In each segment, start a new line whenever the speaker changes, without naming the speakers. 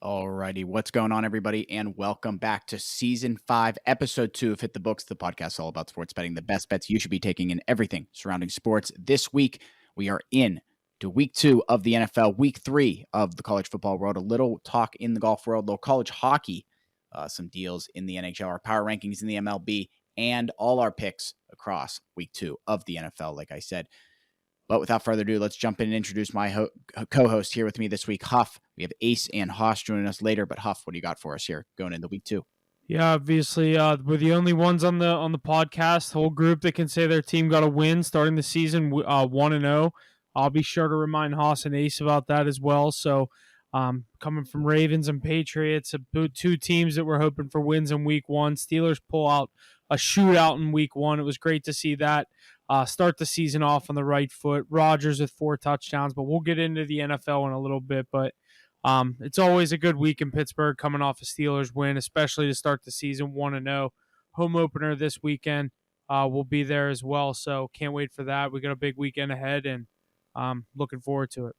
Alrighty, what's going on, everybody, and welcome back to Season 5, Episode 2 of Hit the Books, the podcast all about sports betting, the best bets you should be taking in everything surrounding sports. This week, we are in to Week 2 of the NFL, Week 3 of the college football world, a little talk in the golf world, little college hockey, some deals in the NHL, our power rankings in the MLB, and all our picks across Week 2 of the NFL, like I said. But without further ado, let's jump in and introduce my co-host here with me this week, Huff. We have Ace and Haas joining us later, but Huff, what do you got for us here going into Week 2?
Yeah, obviously, we're the only ones on the podcast, whole group that can say their team got a win starting the season 1-0. I'll be sure to remind Haas and Ace about that as well. So, coming from Ravens and Patriots, two teams that were hoping for wins in Week 1. Steelers pull out a shootout in Week 1. It was great to see that. Start the season off on the right foot. Rodgers with 4 touchdowns, but we'll get into the NFL in a little bit. But it's always a good week in Pittsburgh coming off a Steelers win, especially to start the season 1-0. Home opener this weekend. We'll be there as well, so can't wait for that. We got a big weekend ahead, and looking forward to it.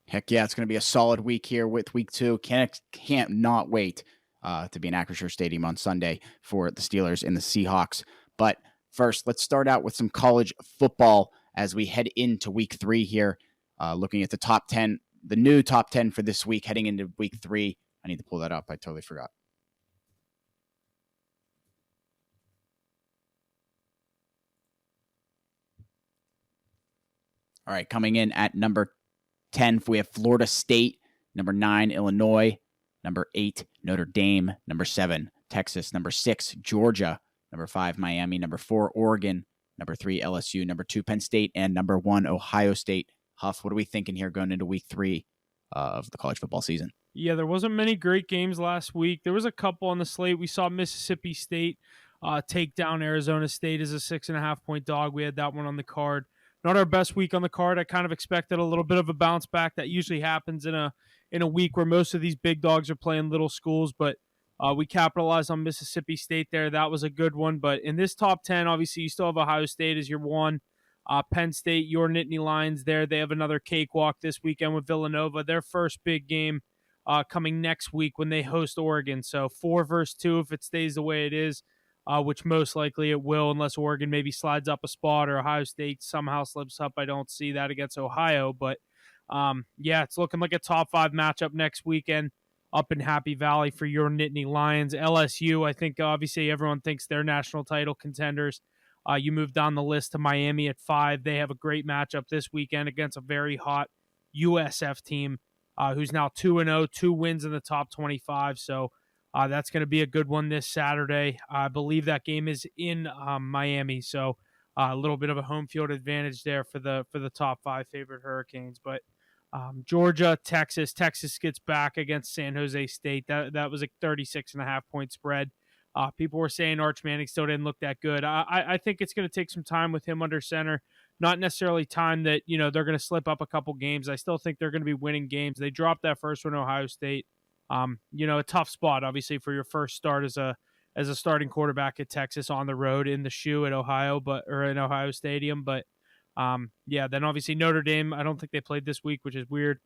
Heck yeah, it's going to be a solid week here with Week 2. Can't not wait to be in Acrisure Stadium on Sunday for the Steelers and the Seahawks. But first, let's start out with some college football as we head into Week 3 here, looking at the top 10, the new top 10 for this week, heading into Week 3. I need to pull that up. I totally forgot. All right, coming in at number 10, we have Florida State. Number 9, Illinois. Number 8, Notre Dame. Number 7, Texas. Number 6, Georgia. Number 5, Miami. Number 4, Oregon. Number 3, LSU. Number 2, Penn State. And number 1, Ohio State. Huff, what are we thinking here going into Week 3 of the college football season?
Yeah, there wasn't many great games last week. There was a couple on the slate. We saw Mississippi State take down Arizona State as a 6.5-point dog. We had that one on the card. Not our best week on the card. I kind of expected a little bit of a bounce back. That usually happens in a week where most of these big dogs are playing little schools, but we capitalized on Mississippi State there. That was a good one. But in this top 10, obviously, you still have Ohio State as your one. Penn State, your Nittany Lions there. They have another cakewalk this weekend with Villanova. Their first big game coming next week when they host Oregon. So 4 versus 2 if it stays the way it is. Which most likely it will, unless Oregon maybe slides up a spot or Ohio State somehow slips up. I don't see that against Ohio, but yeah, it's looking like a top 5 matchup next weekend up in Happy Valley for your Nittany Lions. LSU, I think obviously everyone thinks they're national title contenders. You move down the list to Miami at 5. They have a great matchup this weekend against a very hot USF team who's now 2-0, 2 wins in the top 25, so that's going to be a good one this Saturday. I believe that game is in Miami, so a little bit of a home field advantage there for the top 5 favorite Hurricanes. But Georgia, Texas gets back against San Jose State. That was a 36.5-point spread. People were saying Arch Manning still didn't look that good. I think it's going to take some time with him under center. Not necessarily time that they're going to slip up a couple games. I still think they're going to be winning games. They dropped that first one, Ohio State. A tough spot, obviously, for your first start as a starting quarterback at Texas on the road in the shoe at Ohio, or in Ohio Stadium. But then obviously Notre Dame. I don't think they played this week, which is weird.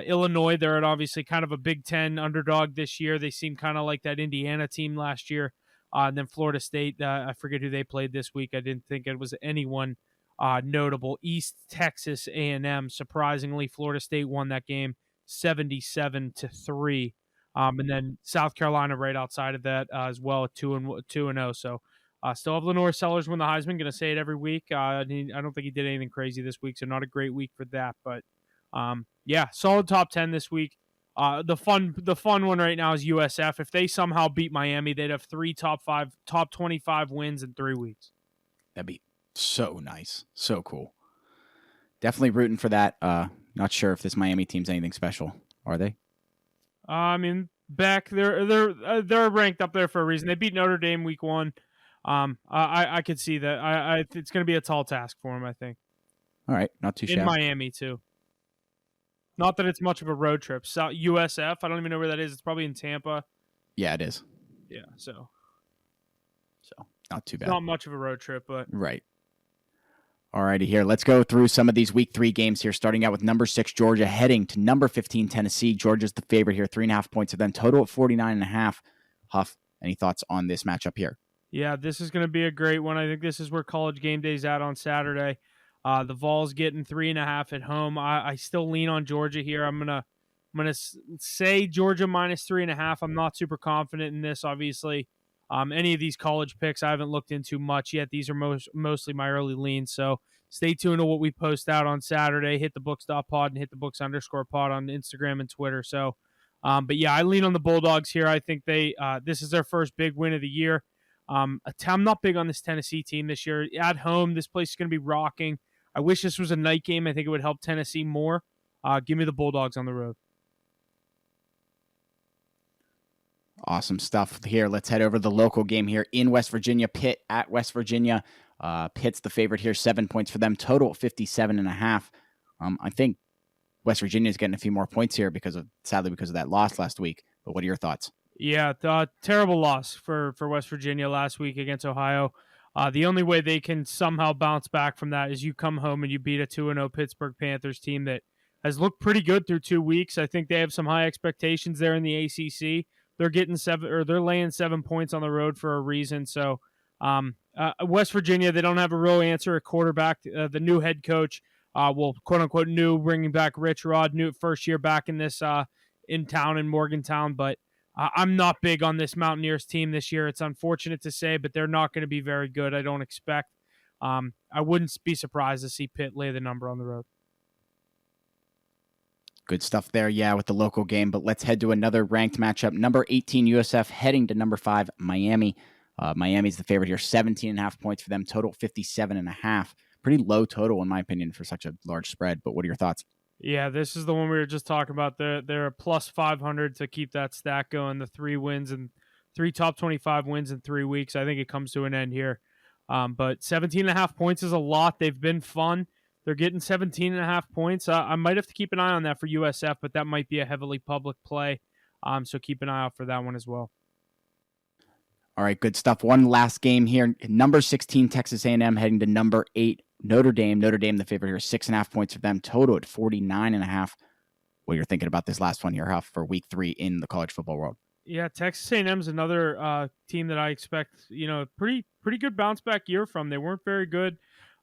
Illinois, they're obviously kind of a Big Ten underdog this year. They seem kind of like that Indiana team last year. And then Florida State, I forget who they played this week. I didn't think it was anyone notable. East Texas A&M. Surprisingly, Florida State won that game 77-3. And then South Carolina right outside of that as well at 2-0. So still have Lenore Sellers win the Heisman. Going to say it every week. I don't think he did anything crazy this week, so not a great week for that. But solid top 10 this week. The fun one right now is USF. If they somehow beat Miami, they'd have 3 top 25 wins in 3 weeks.
That'd be so nice, so cool. Definitely rooting for that. Not sure if this Miami team's anything special. Are they?
Back they're ranked up there for a reason. They beat Notre Dame week 1. I could see that. It's going to be a tall task for them, I think.
All right, not too shabby.
In Miami too. Not that it's much of a road trip. USF, I don't even know where that is. It's probably in Tampa.
Yeah, it is.
Yeah, so
not too bad.
Not much of a road trip, but
right. Alrighty, here. Let's go through some of these week 3 games here, starting out with number 6, Georgia, heading to number 15, Tennessee. Georgia's the favorite here, 3.5 points of them, total at 49.5. Huff, any thoughts on this matchup here?
Yeah, this is going to be a great one. I think this is where College Game Day's at on Saturday. The Vols getting 3.5 at home. I still lean on Georgia here. I'm gonna say Georgia minus 3.5. I'm not super confident in this, obviously. Any of these college picks I haven't looked into much yet. These are mostly my early leans. So stay tuned to what we post out on Saturday. HitTheBooks.pod and HitTheBooks_pod on Instagram and Twitter. So, but yeah, I lean on the Bulldogs here. I think this is their first big win of the year. I'm not big on this Tennessee team this year. At home, this place is going to be rocking. I wish this was a night game. I think it would help Tennessee more. Give me the Bulldogs on the road.
Awesome stuff here. Let's head over to the local game here in West Virginia. Pitt at West Virginia. Pitt's the favorite here, 7 points for them, total 57.5. I think West Virginia is getting a few more points here sadly because of that loss last week. But what are your thoughts?
Yeah, terrible loss for West Virginia last week against Ohio. The only way they can somehow bounce back from that is you come home and you beat a 2-0 Pittsburgh Panthers team that has looked pretty good through 2 weeks. I think they have some high expectations there in the ACC. They're getting they're laying 7 points on the road for a reason. So, West Virginia, they don't have a real answer at quarterback. The new head coach, quote unquote new, bringing back Rich Rod, new first year back in this in town in Morgantown, but. I'm not big on this Mountaineers team this year. It's unfortunate to say, but they're not going to be very good, I don't expect. I wouldn't be surprised to see Pitt lay the number on the road.
Good stuff there, yeah, with the local game. But let's head to another ranked matchup. Number 18, USF, heading to number 5, Miami. Miami's the favorite here, 17.5 points for them, total 57.5. Pretty low total, in my opinion, for such a large spread. But what are your thoughts?
Yeah, this is the one we were just talking about. They're a plus 500 to keep that stack going. The 3 top 25 wins in 3 weeks. I think it comes to an end here. But 17.5 points is a lot. They've been fun. They're getting 17.5 points. I might have to keep an eye on that for USF, but that might be a heavily public play. So keep an eye out for that one as well.
All right, good stuff. One last game here. Number 16, Texas A&M, heading to number 8, Notre Dame. Notre Dame, the favorite here, 6.5 points for them, total at 49.5. What you're thinking about this last one here, Huff, for week 3 in the college football world?
Yeah, Texas A&M's another team that I expect, pretty good bounce back year from. They weren't very good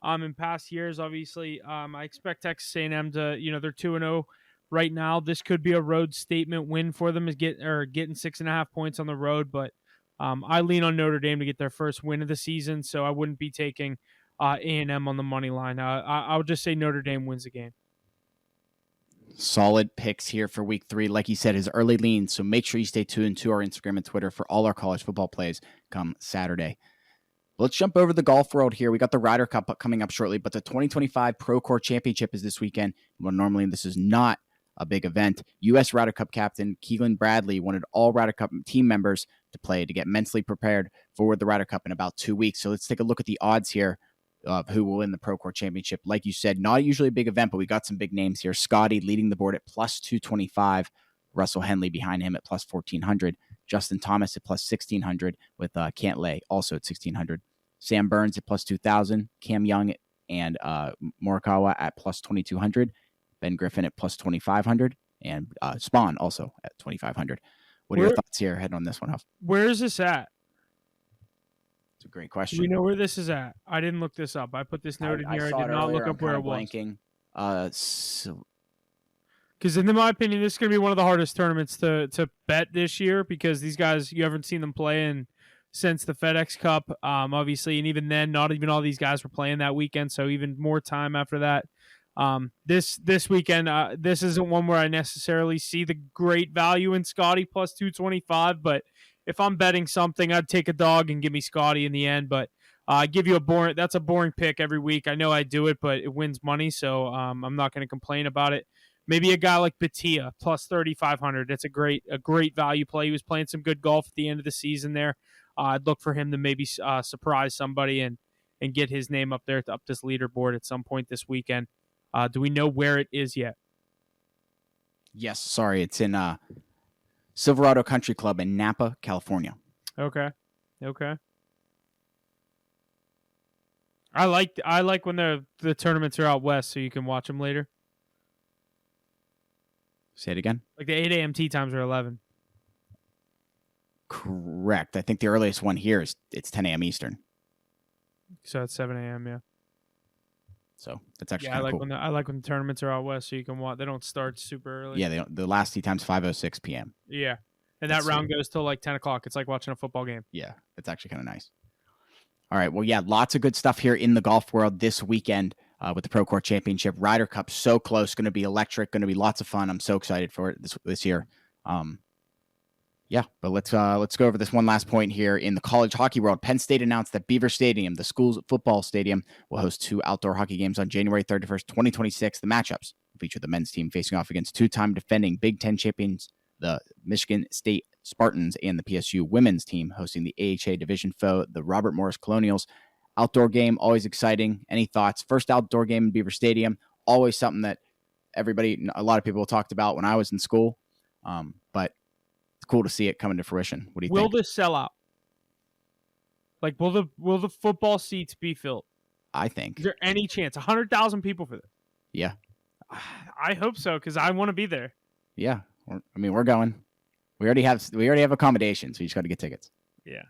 in past years, obviously. I expect Texas A&M to, they're 2-0 right now. This could be a road statement win for them, getting 6.5 points on the road, but I lean on Notre Dame to get their first win of the season, so I wouldn't be taking A&M on the money line. I would just say Notre Dame wins the game.
Solid picks here for week 3. Like you said, his early leans, so make sure you stay tuned to our Instagram and Twitter for all our college football plays come Saturday. Let's jump over the golf world here. We got the Ryder Cup coming up shortly, but the 2025 Procore Championship is this weekend. Well, normally this is not a big event. U.S. Ryder Cup captain Keelan Bradley wanted all Ryder Cup team members to play to get mentally prepared for the Ryder Cup in about 2 weeks. So let's take a look at the odds here of who will win the Procore Championship. Like you said, not usually a big event, but we got some big names here. Scotty leading the board at plus 225. Russell Henley behind him at plus 1,400. Justin Thomas at plus 1,600 with Cantlay also at 1,600. Sam Burns at plus 2,000. Cam Young and Morikawa at plus 2,200. Ben Griffin at plus 2,500. And Spawn also at 2,500. What are your thoughts here heading on this one, Huff?
Where is this at?
It's a great question.
Do we know where this is at? I didn't look this up. I put this note in here. I did not look up where it was.
Blanking.
Because in my opinion, this is going to be one of the hardest tournaments to bet this year because these guys, you haven't seen them play since the FedEx Cup, obviously, and even then, not even all these guys were playing that weekend, so even more time after that. This weekend, this isn't one where I necessarily see the great value in Scotty plus 225, but if I'm betting something, I'd take a dog and give me Scotty in the end, but I give you that's a boring pick every week. I know I do it, but it wins money, so I'm not going to complain about it. Maybe a guy like Batia plus 3,500. That's a great value play. He was playing some good golf at the end of the season there. I'd look for him to maybe surprise somebody and get his name up there to up this leaderboard at some point this weekend. Do we know where it is yet?
Yes, sorry. It's in Silverado Country Club in Napa, California.
Okay. I like when the tournaments are out west, so you can watch them later.
Say it again.
Like the 8 a.m. tee times are 11.
Correct. I think the earliest one here it's 10 a.m. Eastern.
So it's 7 a.m. Yeah.
So that's actually
Yeah,
kind of cool.
I like when the tournaments are out west, so you can watch. They don't start super early.
Yeah, the last tee time's 5:06 p.m.
Yeah, and
That's
that round
sweet.
goes till like 10 o'clock. It's like watching a football game.
Yeah, it's actually kind of nice. All right. Well, yeah, lots of good stuff here in the golf world this weekend with the Pro Court Championship. Ryder Cup so close, going to be electric, going to be lots of fun. I'm so excited for it this year. Yeah, but let's go over this one last point here in the college hockey world. Penn State announced that Beaver Stadium, the school's football stadium, will host 2 outdoor hockey games on January 31st, 2026. The matchups will feature the men's team facing off against 2-time defending Big Ten champions, the Michigan State Spartans, and the PSU women's team hosting the AHA division foe, the Robert Morris Colonials. Outdoor game, always exciting. Any thoughts? First outdoor game in Beaver Stadium, always something that a lot of people talked about when I was in school. But it's cool to see it coming to fruition. What do you think?
Will this sell out? Like, will the football seats be filled?
I think.
Is there any chance? 100,000 people for this?
Yeah.
I hope so, because I want to be there.
Yeah. We're going. We already have accommodations, so you just got to get tickets.
Yeah.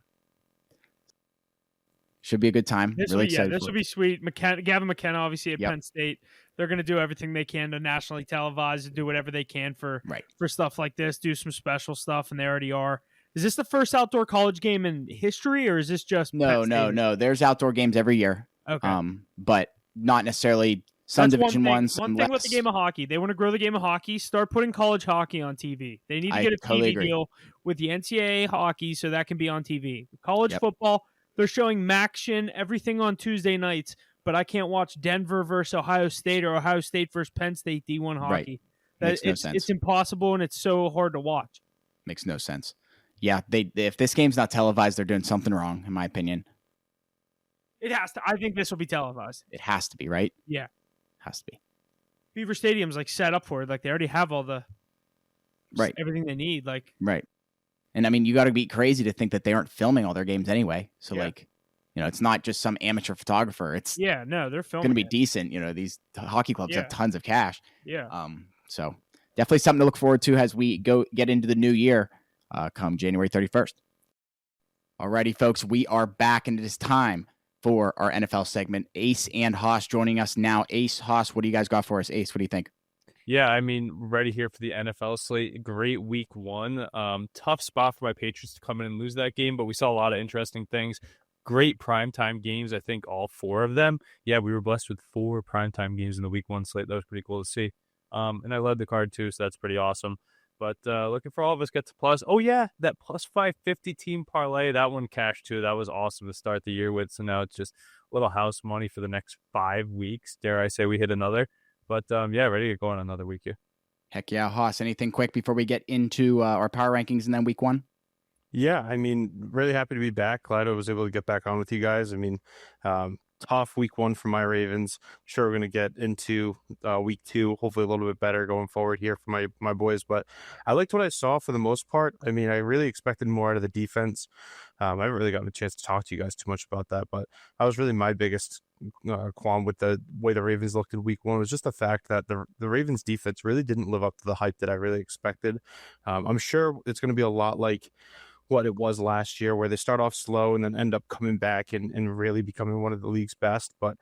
Should be a good time.
This will be sweet. Gavin McKenna, obviously at Penn State, they're going to do everything they can to nationally televise and do whatever they can for stuff like this, do some special stuff, and they already are. Is this the first outdoor college game in history, or is this just
No. There's outdoor games every year.
Okay.
But not necessarily some Division
one
ones.
One thing with the game of hockey, they want to grow the game of hockey. Start putting college hockey on TV. They need to get a TV deal with the NCAA hockey so that can be on TV. College football, they're showing MACtion, everything on Tuesday nights, but I can't watch Denver versus Ohio State or Ohio State versus Penn State D1 hockey.
Makes no sense.
It's impossible, and it's so hard to watch.
Makes no sense. Yeah, if this game's not televised, they're doing something wrong, in my opinion.
It has to. I think this will be televised.
It has to be, right?
Yeah.
Has to be.
Beaver Stadium's like set up for it. Like they already have all the everything they need. Like
And I mean, you got to be crazy to think that they aren't filming all their games anyway. So it's not just some amateur photographer. It's
they're filming.
Going to be decent. These hockey clubs have tons of cash.
Yeah.
So definitely something to look forward to as we get into the new year, come January 31st. Alrighty, folks, we are back, and it is time for our NFL segment. Ace and Haas joining us now. Ace, Haas, what do you guys got for us? Ace, what do you think?
Yeah, I mean, ready here for the NFL slate. Great week one. Tough spot for my Patriots to come in and lose that game, but we saw a lot of interesting things. Great primetime games, I think all 4 of them. Yeah, we were blessed with 4 primetime games in the week one slate. That was pretty cool to see. And I led the card too, so that's pretty awesome. But looking for all of us get to plus. Oh, yeah, that plus 550 team parlay, that one cashed too. That was awesome to start the year with. So now it's just a little house money for the next 5 weeks. Dare I say we hit another. But, ready to go on another week here.
Heck yeah. Haas, anything quick before we get into our power rankings and then week one?
Yeah, I mean, really happy to be back. Glad I was able to get back on with you guys. I mean, tough week one for my Ravens. Sure, we're going to get into week two, hopefully a little bit better going forward here for my boys. But I liked what I saw for the most part. I mean, I really expected more out of the defense. I haven't really gotten a chance to talk to you guys too much about that, but that was really my biggest qualm with the way the Ravens looked in week one was just the fact that the Ravens defense really didn't live up to the hype that I really expected. I'm sure it's going to be a lot like what it was last year, where they start off slow and then end up coming back and really becoming one of the league's best. But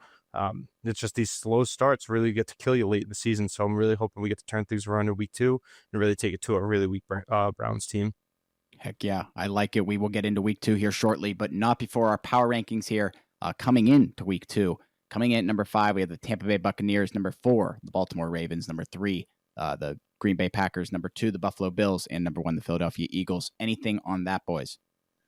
it's just these slow starts really get to kill you late in the season. So I'm really hoping we get to turn things around in week two and really take it to a really weak Browns team.
Heck yeah, I like it. We will get into week two here shortly, but not before our power rankings here coming into week two. Coming in at number 5, we have the Tampa Bay Buccaneers. Number 4, the Baltimore Ravens. Number 3, the Green Bay Packers. Number 2, the Buffalo Bills. And number 1, the Philadelphia Eagles. Anything on that, boys?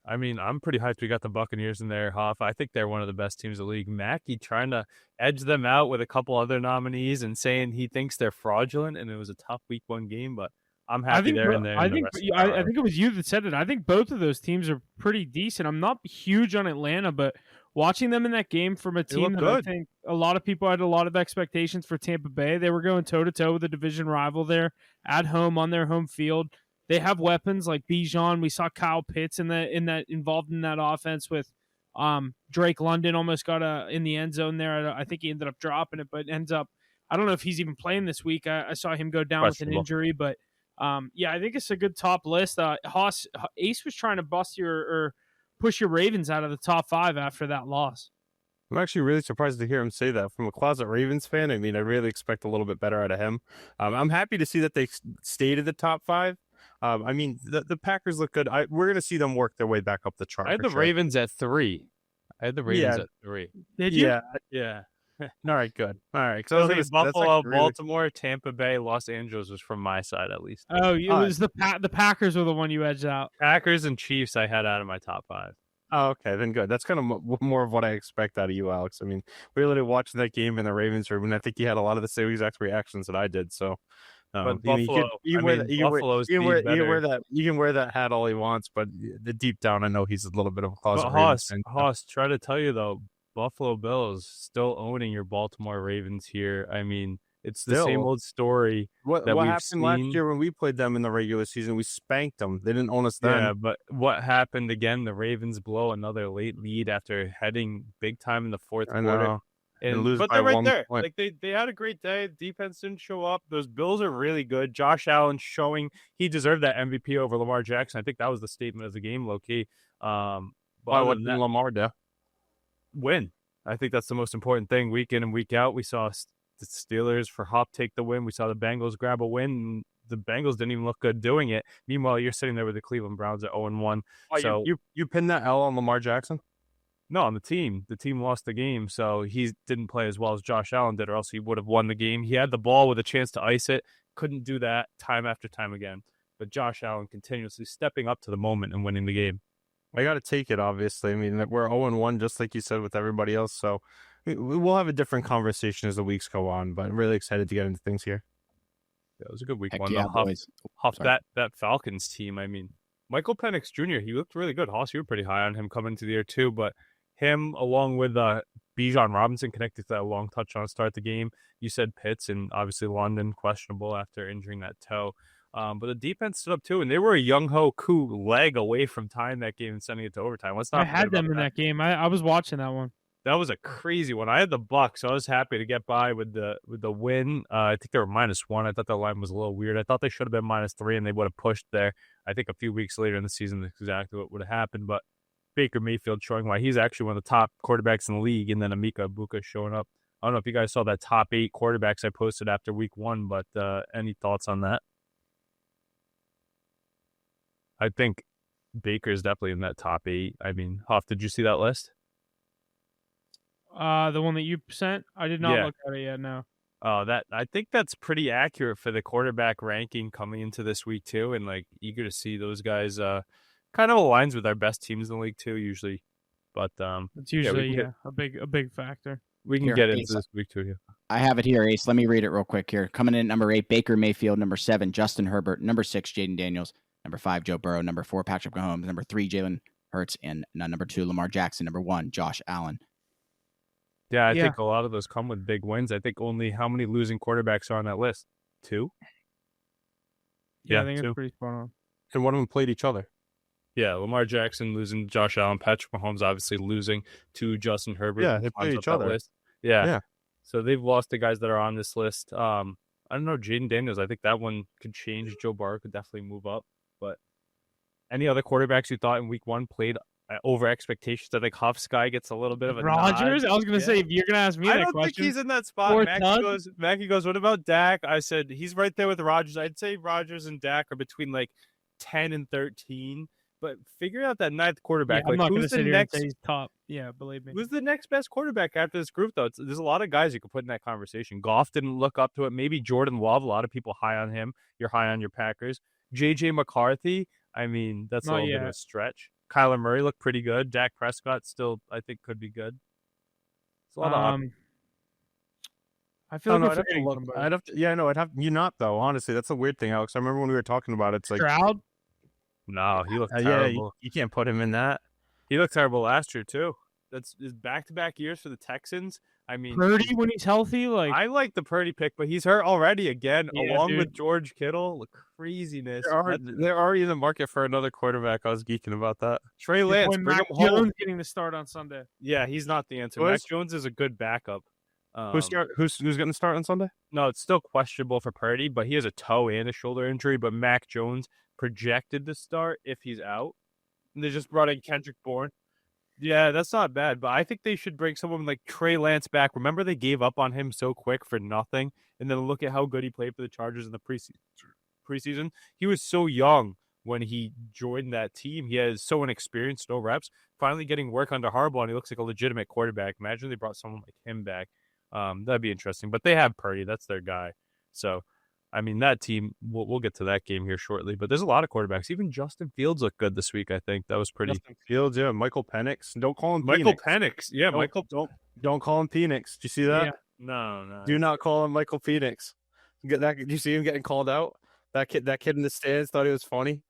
I mean, I'm pretty hyped we got the Buccaneers in there, Hoff. I think they're one of the best teams in the league. Mackey trying to edge them out with a couple other nominees and saying he thinks they're fraudulent, and it was a tough week one game, but I'm happy they're in there.
I think it was you that said it. I think both of those teams are pretty decent. I'm not huge on Atlanta, but watching them in that game from a team that I think a lot of people had a lot of expectations for Tampa Bay. They were going toe-to-toe with a division rival there at home on their home field. They have weapons like Bijan. We saw Kyle Pitts involved in that offense with Drake London almost got in the end zone there. I think he ended up dropping it, but ends up, I don't know if he's even playing this week. I saw him go down with an injury, but yeah, I think it's a good top list. Ace was trying to bust or push your Ravens out of the top 5 after that loss.
I'm actually really surprised to hear him say that. From a closet Ravens fan, I mean, I really expect a little bit better out of him. I'm happy to see that they stayed in the top 5. I mean, the Packers look good. We're going to see them work their way back up the chart.
I had the Ravens at 3. At 3.
Did you?
Yeah.
All right, good. All right.
So Buffalo, Baltimore, Tampa Bay, Los Angeles was from my side at least.
Oh, it was the Packers were the one you edged out.
Packers and Chiefs I had out of my top 5.
Oh, okay, then good. That's kind of more of what I expect out of you, Alex. I mean, we literally watched that game in the Ravens room, and I think you had a lot of the same exact reactions that I did. So,
but Buffalo,
you can wear that hat all he wants, but the deep down, I know he's a little bit of a closet.
Haas, try to tell you though, Buffalo Bills still owning your Baltimore Ravens here. I mean, it's the same old story.
What happened last year when we played them in the regular season? We spanked them. They didn't own us then.
Yeah, but what happened again? The Ravens blow another late lead after heading big time in the fourth quarter. And lose, but they're right there. Point. Like they had a great day. Defense didn't show up. Those Bills are really good. Josh Allen showing he deserved that MVP over Lamar Jackson. I think that was the statement of the game, low key.
Why wouldn't Lamar do?
Win. I think that's the most important thing. Week in and week out, we saw the Steelers for Hop take the win. We saw the Bengals grab a win. And the Bengals didn't even look good doing it. Meanwhile, you're sitting there with the Cleveland Browns at 0-1.
So you pinned that L on Lamar Jackson?
No, on the team. The team lost the game, so he didn't play as well as Josh Allen did, or else he would have won the game. He had the ball with a chance to ice it. Couldn't do that time after time again. But Josh Allen continuously stepping up to the moment and winning the game.
I got to take it, obviously. I mean, we're 0-1, just like you said, with everybody else. So we'll have a different conversation as the weeks go on, but I'm really excited to get into things here.
Yeah, it was a good week
Heck
one.
Yeah,
that Falcons team, I mean, Michael Penix Jr., he looked really good. Hoss, you were pretty high on him coming into the year too, but him along with Bijan Robinson connected to that long touchdown to start the game. You said Pitts and obviously London questionable after injuring that toe. But the defense stood up too, and they were a Young-Ho Koo leg away from tying that game and sending it to overtime.
I had them in that game. I was watching that one.
That was a crazy one. I had the Bucs, so I was happy to get by with the win. I think they were -1. I thought the line was a little weird. I thought they should have been -3, and they would have pushed there. I think a few weeks later in the season, that's exactly what would have happened. But Baker Mayfield showing why he's actually one of the top quarterbacks in the league, and then Emeka Egbuka showing up. I don't know if you guys saw that top 8 quarterbacks I posted after week 1, but any thoughts on that? I think Baker's definitely in that top 8. I mean, Huff, did you see that list?
The one that you sent? I did not look at it yet, no.
I think that's pretty accurate for the quarterback ranking coming into this week too, and like eager to see those guys. Kind of aligns with our best teams in the league too, usually. But
it's usually a big factor.
We can get into this week too. Yeah.
I have it here, Ace. Let me read it real quick here. Coming in at number 8, Baker Mayfield. Number 7, Justin Herbert. Number 6, Jaden Daniels. Number 5, Joe Burrow. Number 4, Patrick Mahomes. Number 3, Jalen Hurts. And number 2, Lamar Jackson. Number 1, Josh Allen.
Yeah, I think a lot of those come with big wins. I think only how many losing quarterbacks are on that list? 2?
Yeah, I think 2. It's pretty spot on.
And one of them played each other.
Yeah, Lamar Jackson losing to Josh Allen. Patrick Mahomes obviously losing to Justin Herbert.
Yeah, they played each other.
List. Yeah. So they've lost the guys that are on this list. I don't know, Jaden Daniels. I think that one could change. Joe Burrow could definitely move up. But any other quarterbacks you thought in week 1 played over expectations? I think Huff's guy gets a little bit of a
Rodgers?
nod.
I was going to say, if you're going to ask me that question.
I don't think he's in that spot. Mackie goes, what about Dak? I said, he's right there with Rodgers. I'd say Rodgers and Dak are between like 10 and 13. But figure out that 9th quarterback.
I'm not going to
sit here
and say he's top. Yeah, believe me.
Who's the next best quarterback after this group, though? There's a lot of guys you could put in that conversation. Goff didn't look up to it. Maybe Jordan Love. A lot of people high on him. You're high on your Packers. J.J. McCarthy. I mean, that's a little bit of a stretch. Kyler Murray looked pretty good. Dak Prescott still, I think, could be good. It's a lot of
I feel like
I'd have you not though. Honestly, that's a weird thing, Alex. I remember when we were talking about it. It's like
Stroud.
No, he looked terrible.
You can't put him in that.
He looked terrible last year too. That's back-to-back years for the Texans. I mean,
Purdy when he's healthy, like
I like the Purdy pick, but he's hurt already again,
Yeah,
along
dude.
with George Kittle. Craziness.
They're already in the market for another quarterback. I was geeking about that.
Trey
your
Lance,
boy
bring
Mac
him home.
Jones getting the start on Sunday.
Yeah, he's not the answer.
Who
Mac
is?
Jones is a good backup.
Who's getting the start on Sunday?
No, it's still questionable for Purdy, but he has a toe and a shoulder injury. But Mac Jones projected to start if he's out. And they just brought in Kendrick Bourne. Yeah, that's not bad, but I think they should bring someone like Trey Lance back. Remember they gave up on him so quick for nothing, and then look at how good he played for the Chargers in the preseason. He was so young when he joined that team. He is so inexperienced, no reps. Finally getting work under Harbaugh, and he looks like a legitimate quarterback. Imagine they brought someone like him back. That'd be interesting. But they have Purdy. That's their guy. So, I mean, that team, we'll get to that game here shortly. But there's a lot of quarterbacks. Even Justin Fields looked good this week, I think. That was pretty.
Justin Fields, yeah. Michael Penix. Don't call him
Michael
Penix.
Penix. Yeah,
Don't call him Penix. Do you see that?
Yeah.
No.
Do not call him Michael Penix. Get that? Do you see him getting called out? That kid in the stands thought he was funny.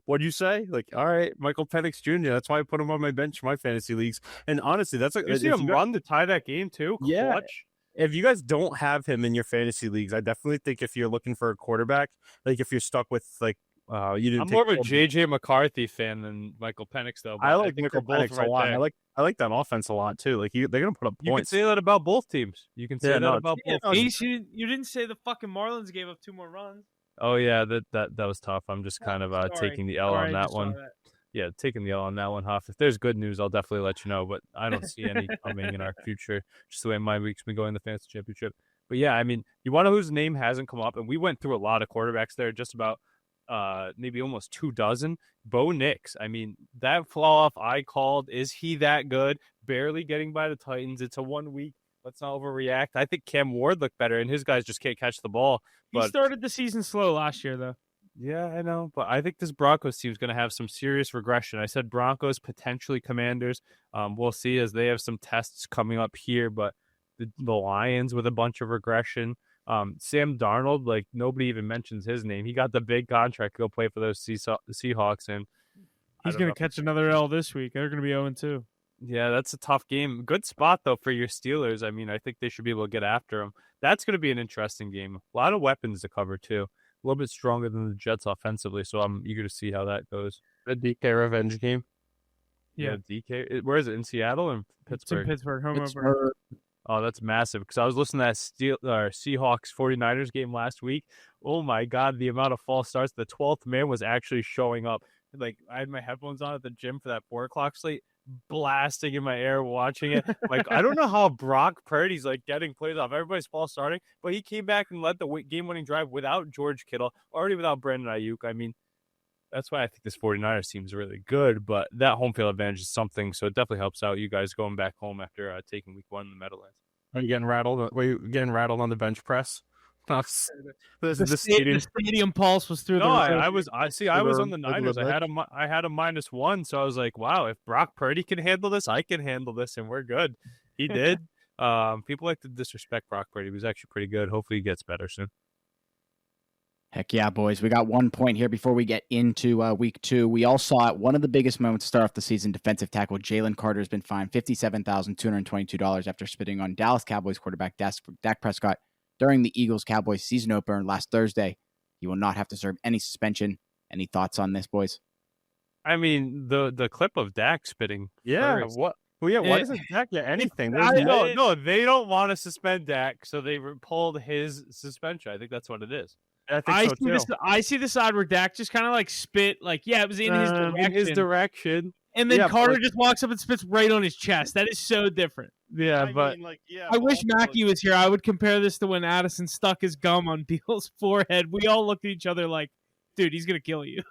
What'd you say? Like, all right, Michael Penix Jr. That's why I put him on my bench in my fantasy leagues. And honestly, that's
You see him run to tie that game too?
Yeah.
Clutch.
If you guys don't have him in your fantasy leagues, I definitely think if you're looking for a quarterback, like if you're stuck with like you didn't.
I'm more of a JJ McCarthy fan than Michael Penix though.
I like
think
Michael
they're both
Penix
right
a lot.
there.
I like that offense a lot too. Like they're gonna put up
You can
points.
say that about both teams. You can say
Yeah,
that
no,
about
yeah,
both.
no,
teams.
You didn't say the fucking Marlins gave up 2 more runs.
Oh yeah, that was tough. I'm just kind of
Sorry.
taking the L
Sorry,
on
I
that
just saw
one. Yeah, taking the L on that one, Huff. If there's good news, I'll definitely let you know. But I don't see any coming in our future. Just the way my week's been going in the fantasy championship. But yeah, I mean, you want to know whose name hasn't come up? And we went through a lot of quarterbacks there, just about maybe almost 24. Bo Nix. I mean, that fall off I called. Is he that good? Barely getting by the Titans. It's a 1 week. Let's not overreact. I think Cam Ward looked better, and his guys just can't catch the ball.
He started the season slow last year, though.
Yeah, I know. But I think this Broncos team is going to have some serious regression. I said Broncos, potentially Commanders. We'll see as they have some tests coming up here. But the Lions with a bunch of regression. Sam Darnold, like nobody even mentions his name. He got the big contract to go play for those Seahawks, and
he's going to catch another L this week. They're going to be 0-2.
Yeah, that's a tough game. Good spot though for your Steelers. I mean, I think they should be able to get after them. That's going to be an interesting game. A lot of weapons to cover too. A little bit stronger than the Jets offensively, so I'm eager to see how that goes.
The DK revenge game.
Yeah, DK. Where is it? In Seattle or in Pittsburgh?
It's in Pittsburgh. Home
Pittsburgh.
opener.
Oh, that's massive. Because I was listening to that Seahawks 49ers game last week. Oh my God, the amount of false starts. The 12th man was actually showing up. Like I had my headphones on at the gym for that 4 o'clock slate, blasting in my ear watching it. Like I don't know how Brock Purdy's like getting plays off. Everybody's false starting, but he came back and led the game-winning drive without George Kittle, already without Brandon Ayuk. I mean, that's why I think this 49ers team is really good, but that home field advantage is something, so it definitely helps out you guys going back home after taking week 1 in the Meadowlands.
Are you getting rattled? Were you getting rattled on the bench press?
The stadium pulse was through.
No, I was on the
Like
Niners.
the
I had a -1, so I was like, wow, if Brock Purdy can handle this, I can handle this, and we're good. He did. People like to disrespect Brock Purdy. He was actually pretty good. Hopefully, he gets better soon.
Heck yeah, boys. We got 1 point here before we get into week 2. We all saw it. One of the biggest moments to start off the season, defensive tackle Jalen Carter has been fined $57,222 after spitting on Dallas Cowboys quarterback Dak Prescott during the Eagles-Cowboys season opener last Thursday. He will not have to serve any suspension. Any thoughts on this, boys?
I mean, the clip of Dak spitting.
Yeah.
first.
What? Well, yeah. Why doesn't Dak get anything? There's
No, they don't want to suspend Dak, so they pulled his suspension. I think that's what it is.
I think so too.
I see the side where Dak just kind of like spit, like it was in his direction, and then
Yeah,
Carter
but-
just walks up and spits right on his chest. That is so different.
Yeah,
I wish Mackie was here. I would compare this to when Addison stuck his gum on Beal's forehead. We all looked at each other like, dude, he's gonna kill you.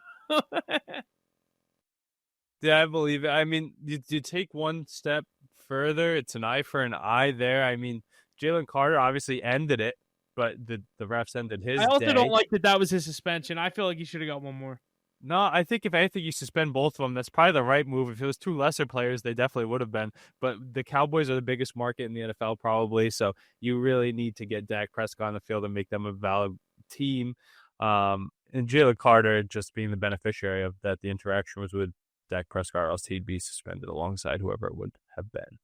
Yeah, I believe it. I mean, you take one step further, it's an eye for an eye there. I mean, Jalen Carter obviously ended it, but the refs ended his
I also
day.
don't like that was his suspension. I feel like he should have got one more.
No, I think if anything, you suspend both of them. That's probably the right move. If it was 2 lesser players, they definitely would have been. But the Cowboys are the biggest market in the NFL, probably. So you really need to get Dak Prescott on the field and make them a valid team. And Jalen Carter just being the beneficiary of that, the interaction was with Dak Prescott, or else he'd be suspended alongside whoever it would have been.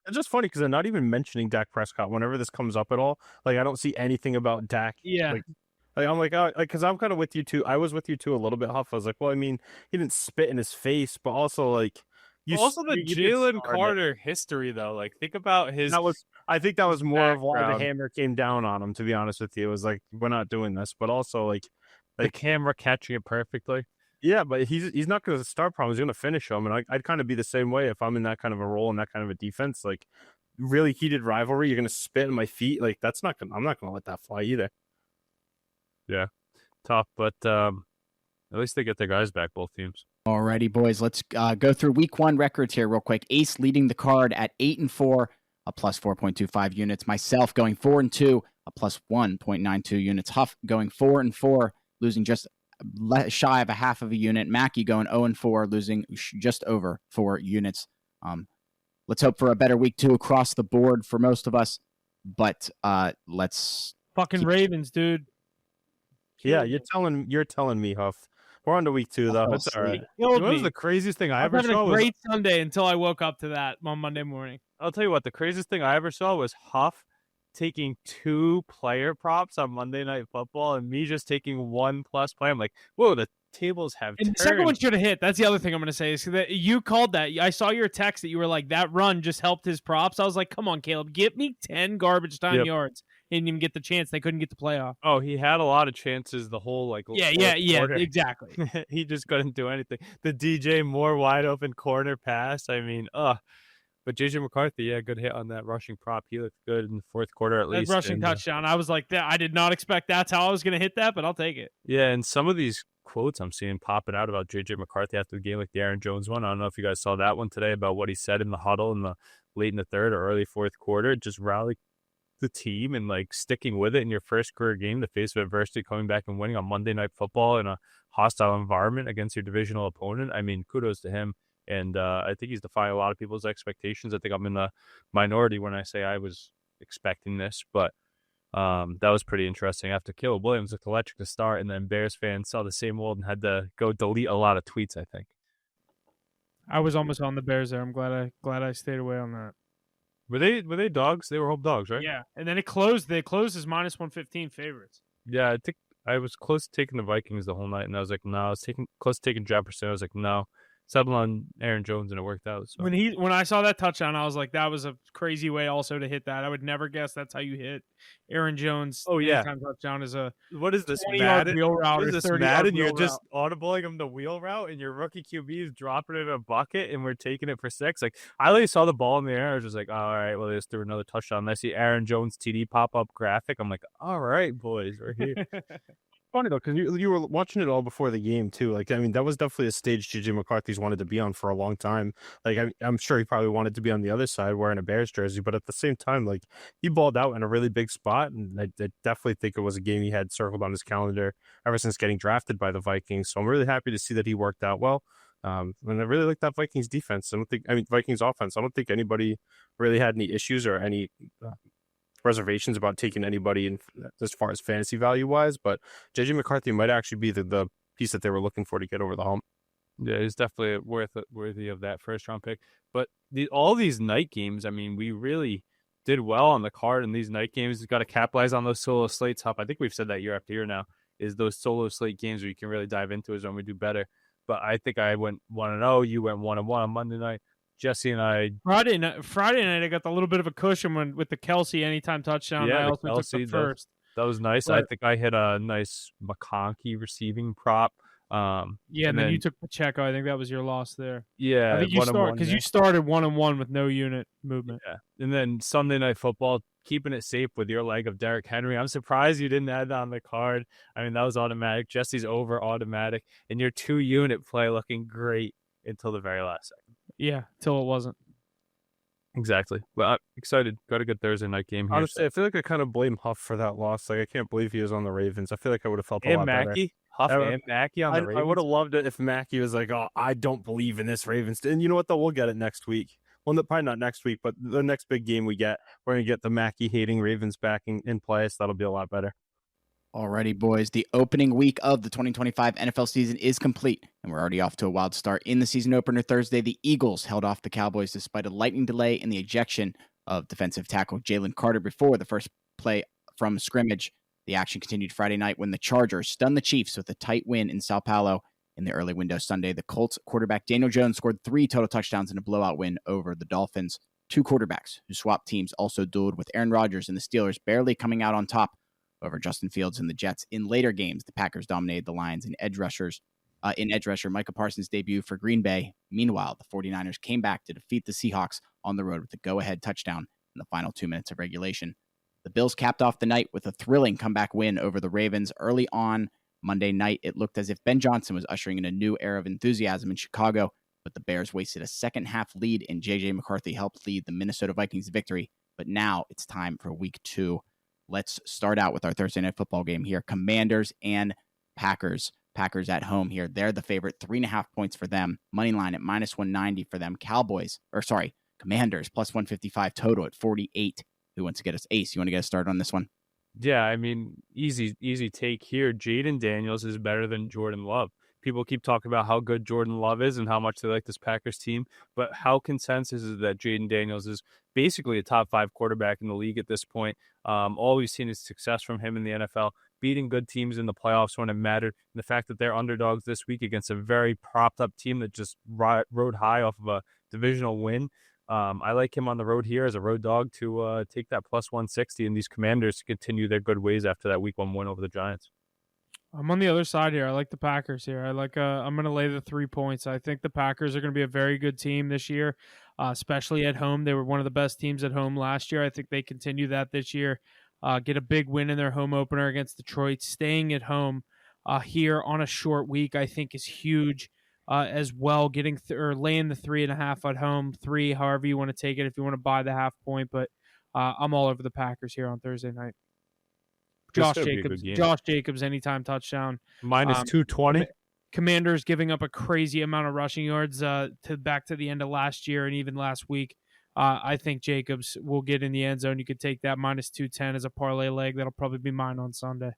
It's just funny because they're not even mentioning Dak Prescott whenever this comes up at all. Like, I don't see anything about Dak.
Yeah.
I'm like, oh, because I'm kind of with you too. I was with you too a little bit, Huff. I was like, well, I mean, he didn't spit in his face, but also like,
the Jalen Carter history though. Like, think about his.
I think that was more of why the
background.
hammer came down on him. To be honest with you, it was like, we're not doing this, but also like
the camera catching it perfectly.
Yeah, but he's not going to start problems. He's going to finish them, and I'd kind of be the same way if I'm in that kind of a role and that kind of a defense. Like, really heated rivalry, you're going to spit in my feet. Like, I'm not going to let that fly either.
Yeah, tough, but at least they get their guys back, both teams.
Alrighty, boys, let's go through week 1 records here real quick. Ace leading the card at 8-4, a plus 4.25 units. Myself going 4-2, a plus 1.92 units. Huff going 4-4, losing just shy of a half of a unit. Mackie going 0-4, losing just over 4 units. Let's hope for a better week 2 across the board for most of us. But let's
fucking Ravens, dude.
Yeah, you're telling me, Huff. We're on to week 2 though. It's all right.
What was the craziest thing I ever saw?
I was having a great Sunday until I woke up to that on Monday morning.
I'll tell you what, the craziest thing I ever saw was Huff taking 2 player props on Monday Night Football and me just taking 1 plus play. I'm like, whoa, the tables have
and
turned.
The second one should have hit. That's the other thing I'm going to say is that you called that. I saw your text that you were like, that run just helped his props. I was like, come on, Caleb, get me 10 garbage time yards. He didn't even get the chance. They couldn't get the playoff.
Oh, he had a lot of chances the whole
Yeah, exactly.
He just couldn't do anything. The DJ Moore wide open corner pass. I mean, but JJ McCarthy, good hit on that rushing prop. He looked good in the fourth quarter at least.
That rushing touchdown. I was like, I did not expect that's how I was going to hit that, but I'll take it.
Yeah, and some of these quotes I'm seeing popping out about JJ McCarthy after the game, like the Aaron Jones one. I don't know if you guys saw that one today about what he said in the huddle in the late in the third or early fourth quarter. Just rally the team and like sticking with it in your first career game, the face of adversity, coming back and winning on Monday Night Football in a hostile environment against your divisional opponent. I mean, kudos to him. And I think he's defying a lot of people's expectations. I think I'm in the minority when I say I was expecting this, but that was pretty interesting. After Caleb Williams looked electric to start, and then Bears fans saw the same old and had to go delete a lot of tweets, I think.
I was almost on the Bears there. I'm glad I stayed away on that.
Were they dogs? They were home dogs, right?
Yeah, and then it closed. They closed as minus 115 favorites.
Yeah, I think I was close to taking the Vikings the whole night, and I was like, no. I was close to taking Jefferson. I was like, no. Settled on Aaron Jones, and it worked out. So.
When I saw that touchdown, I was like, that was a crazy way also to hit that. I would never guess that's how you hit Aaron Jones.
Oh yeah,
touchdown is a
what is this Madden? What is this Madden? You're just audibling him the wheel route, and your rookie QB is dropping it in a bucket, and we're taking it for 6. Like I literally saw the ball in the air. I was just like, oh, all right, well, they just threw another touchdown. And I see Aaron Jones TD pop up graphic. I'm like, all right, boys, we're here.
Funny though, because you were watching it all before the game too. Like, I mean, that was definitely a stage JJ McCarthy's wanted to be on for a long time. Like, I'm sure he probably wanted to be on the other side wearing a Bears jersey, but at the same time, like, he balled out in a really big spot, and I definitely think it was a game he had circled on his calendar ever since getting drafted by the Vikings. So I'm really happy to see that he worked out well. And I really like that Vikings defense. Vikings offense. I don't think anybody really had any issues or any reservations about taking anybody in as far as fantasy value wise, but JJ McCarthy might actually be the piece that they were looking for to get over the hump.
Yeah, he's definitely worthy of that first round pick. But all these night games, I mean, we really did well on the card in these night games. We've got to capitalize on those solo slates. I think we've said that year after year now, is those solo slate games where you can really dive into is when we do better. But I think I went 1-0. You went 1-1 on Monday night. Jesse and I
Friday night I got a little bit of a cushion with the Kelsey anytime touchdown.
Yeah,
I also took the first.
That was nice. But I think I hit a nice McConkey receiving prop.
And then you took Pacheco. I think that was your loss there.
Yeah,
I think you started because you started 1-1 with no unit movement.
Yeah, and then Sunday Night Football, keeping it safe with your leg of Derrick Henry. I'm surprised you didn't add that on the card. I mean, that was automatic. Jesse's over automatic, and your 2-unit play looking great until the very last second.
Yeah, till it wasn't.
Exactly. Well, I'm excited. Got a good Thursday night game here.
Honestly, I feel like I kind of blame Huff for that loss. Like, I can't believe he was on the Ravens. I feel like I would have felt a lot better.
Huff and Mackey on the Ravens.
I would have loved it if Mackey was like, oh, I don't believe in this Ravens. And you know what, though? We'll get it next week. Well, probably not next week, but the next big game we get, we're going to get the Mackey hating Ravens back in play, so that'll be a lot better.
Alrighty, boys. The opening week of the 2025 NFL season is complete, and we're already off to a wild start. In the season opener Thursday, the Eagles held off the Cowboys despite a lightning delay in the ejection of defensive tackle Jalen Carter before the first play from scrimmage. The action continued Friday night when the Chargers stunned the Chiefs with a tight win in Sao Paulo. In the early window Sunday, the Colts quarterback Daniel Jones scored 3 total touchdowns in a blowout win over the Dolphins. 2 quarterbacks who swapped teams also dueled with Aaron Rodgers and the Steelers barely coming out on top over Justin Fields and the Jets. In later games, the Packers dominated the Lions in edge rusher Micah Parsons' debut for Green Bay. Meanwhile, the 49ers came back to defeat the Seahawks on the road with a go-ahead touchdown in the final 2 minutes of regulation. The Bills capped off the night with a thrilling comeback win over the Ravens. Early on Monday night, it looked as if Ben Johnson was ushering in a new era of enthusiasm in Chicago, but the Bears wasted a second-half lead, and J.J. McCarthy helped lead the Minnesota Vikings victory. But now it's time for Week 2. Let's start out with our Thursday night football game here. Commanders and Packers. Packers at home here. They're the favorite. 3.5 points for them. Money line at -190 for them. Commanders plus 155 total at 48. Who wants to get us? Ace, you want to get us started on this one?
Yeah, I mean, easy take here. Jaden Daniels is better than Jordan Love. People keep talking about how good Jordan Love is and how much they like this Packers team, but how consensus is that Jaden Daniels is basically a top 5 quarterback in the league at this point. All we've seen is success from him in the NFL, beating good teams in the playoffs when it mattered. And the fact that they're underdogs this week against a very propped up team that just rode high off of a divisional win. I like him on the road here as a road dog to take that plus 160 and these Commanders to continue their good ways after that week 1 win over the Giants.
I'm on the other side here. I like the Packers here. I'm going to lay the 3 points. I think the Packers are going to be a very good team this year, especially at home. They were one of the best teams at home last year. I think they continue that this year. Get a big win in their home opener against Detroit. Staying at home here on a short week, I think, is huge as well. Getting or laying the 3.5 at home, 3, however you want to take it. If you want to buy the half point, but I'm all over the Packers here on Thursday night. Josh Jacobs, anytime touchdown.
-220.
Commanders giving up a crazy amount of rushing yards back to the end of last year and even last week. I think Jacobs will get in the end zone. You could take that -210 as a parlay leg. That'll probably be mine on Sunday.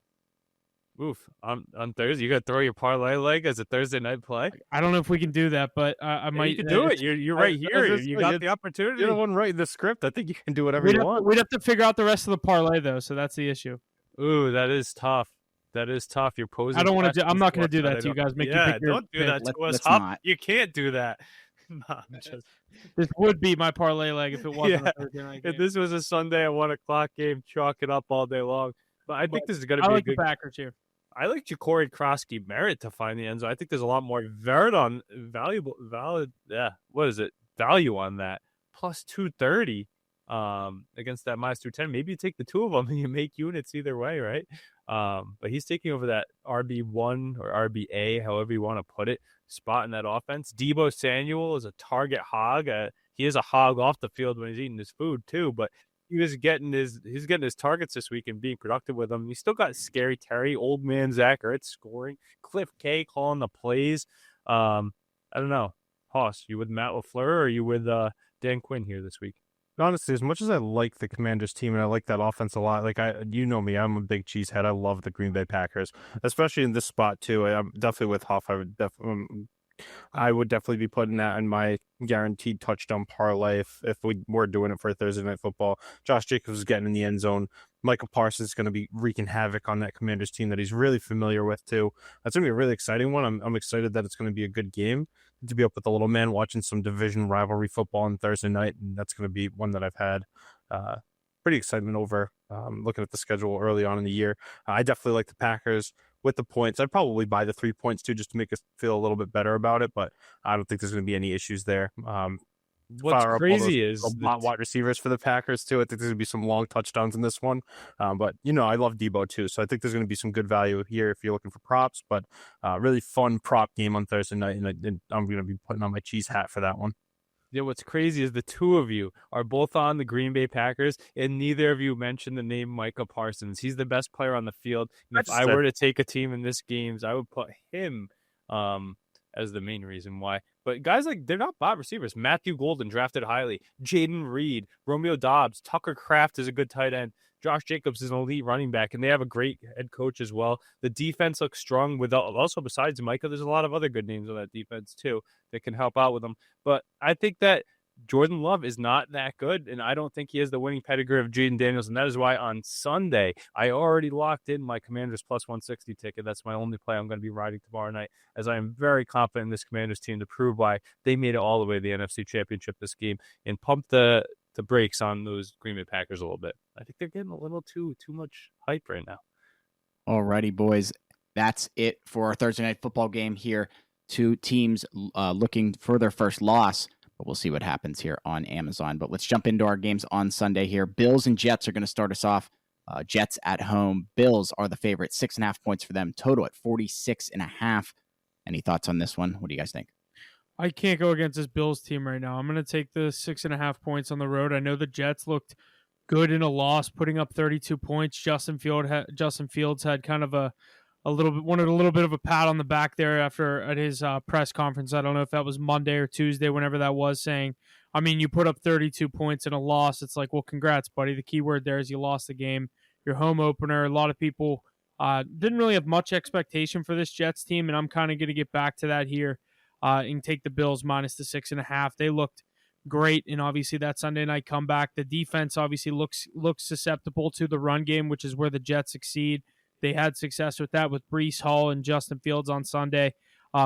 Oof. On Thursday, you got to throw your parlay leg as a Thursday night play?
I don't know if we can do that, but I might.
You can do it. You're right here. You got the opportunity.
You're the one writing the script. I think you can do whatever you want.
We'd have to figure out the rest of the parlay, though, so that's the issue.
Ooh, that is tough. You're posing.
I don't want to do. I'm not going to do that to you guys.
Don't do that to us. Hop, you can't do that. No,
this would be my parlay leg if it wasn't a Thursday night game.
If this was a Sunday at 1 o'clock game, chalk it up all day long. But I think this is going to be a good.
The Packers here.
I like Ja'Cory Krosky Merritt to find the end zone. I think there's a lot more value on value on that. Plus 230 against that -210. Maybe you take the 2 of them and you make units either way, right? But he's taking over that RB1 or RBA, however you want to put it, spot in that offense. Deebo Samuel is a target hog. He is a hog off the field when he's eating his food too, but he's getting his targets this week and being productive with them. He's still got Scary Terry, old man Zach Ertz scoring, Cliff K calling the plays. I don't know. Hoss, you with Matt LaFleur or are you with Dan Quinn here this week?
Honestly, as much as I like the Commanders team and I like that offense a lot, you know me, I'm a big cheesehead. I love the Green Bay Packers, especially in this spot too. I'm definitely with Hoff. I would definitely be putting that in my guaranteed touchdown parlay if we were doing it for Thursday Night Football. Josh Jacobs is getting in the end zone. Michael Parsons is going to be wreaking havoc on that Commanders team that he's really familiar with too. That's going to be a really exciting one. I'm excited that it's going to be a good game to be up with the little man watching some division rivalry football on Thursday night, and that's going to be one that I've had pretty excitement over looking at the schedule early on in the year. I definitely like the Packers with the points. I'd probably buy the 3 points too, just to make us feel a little bit better about it, but I don't think there's going to be any issues there.
What's crazy is
wide receivers for the Packers too. I think there's going to be some long touchdowns in this one, but I love Deebo too, so I think there's going to be some good value here if you're looking for props. But really fun prop game on Thursday night, and I'm going to be putting on my cheese hat for that one.
Yeah, what's crazy is the 2 of you are both on the Green Bay Packers, and neither of you mentioned the name Micah Parsons. He's the best player on the field. And if I were to take a team in this games, I would put him as the main reason why. But guys, like, they're not bot receivers. Matthew Golden drafted highly. Jaden Reed, Romeo Dobbs, Tucker Kraft is a good tight end. Josh Jacobs is an elite running back, and they have a great head coach as well. The defense looks strong. With also, besides Micah, there's a lot of other good names on that defense too that can help out with them. But I think that Jordan Love is not that good, and I don't think he has the winning pedigree of Jaden Daniels, and that is why on Sunday I already locked in my Commanders plus 160 ticket. That's my only play I'm going to be riding tomorrow night, as I am very confident in this Commanders team to prove why they made it all the way to the NFC Championship this game and pump the brakes on those Green Bay Packers a little bit. I think they're getting a little too much hype right now.
Alrighty, boys. That's it for our Thursday night football game here. Two teams looking for their first loss. But we'll see what happens here on Amazon. But let's jump into our games on Sunday here. Bills and Jets are going to start us off. Jets at home. Bills are the favorite. 6.5 points for them. Total at 46.5. Any thoughts on this one? What do you guys think?
I can't go against this Bills team right now. I'm going to take the 6.5 points on the road. I know the Jets looked good in a loss, putting up 32 points. Justin Fields had kind of wanted a little bit of a pat on the back there at his press conference. I don't know if that was Monday or Tuesday, whenever that was, saying, I mean, you put up 32 points in a loss. It's like, well, congrats, buddy. The key word there is you lost the game. Your home opener. A lot of people didn't really have much expectation for this Jets team, and I'm kind of going to get back to that here and take the Bills minus the 6.5. They looked great, and obviously that Sunday night comeback. The defense obviously looks susceptible to the run game, which is where the Jets succeed. They had success with that with Breece Hall and Justin Fields on Sunday,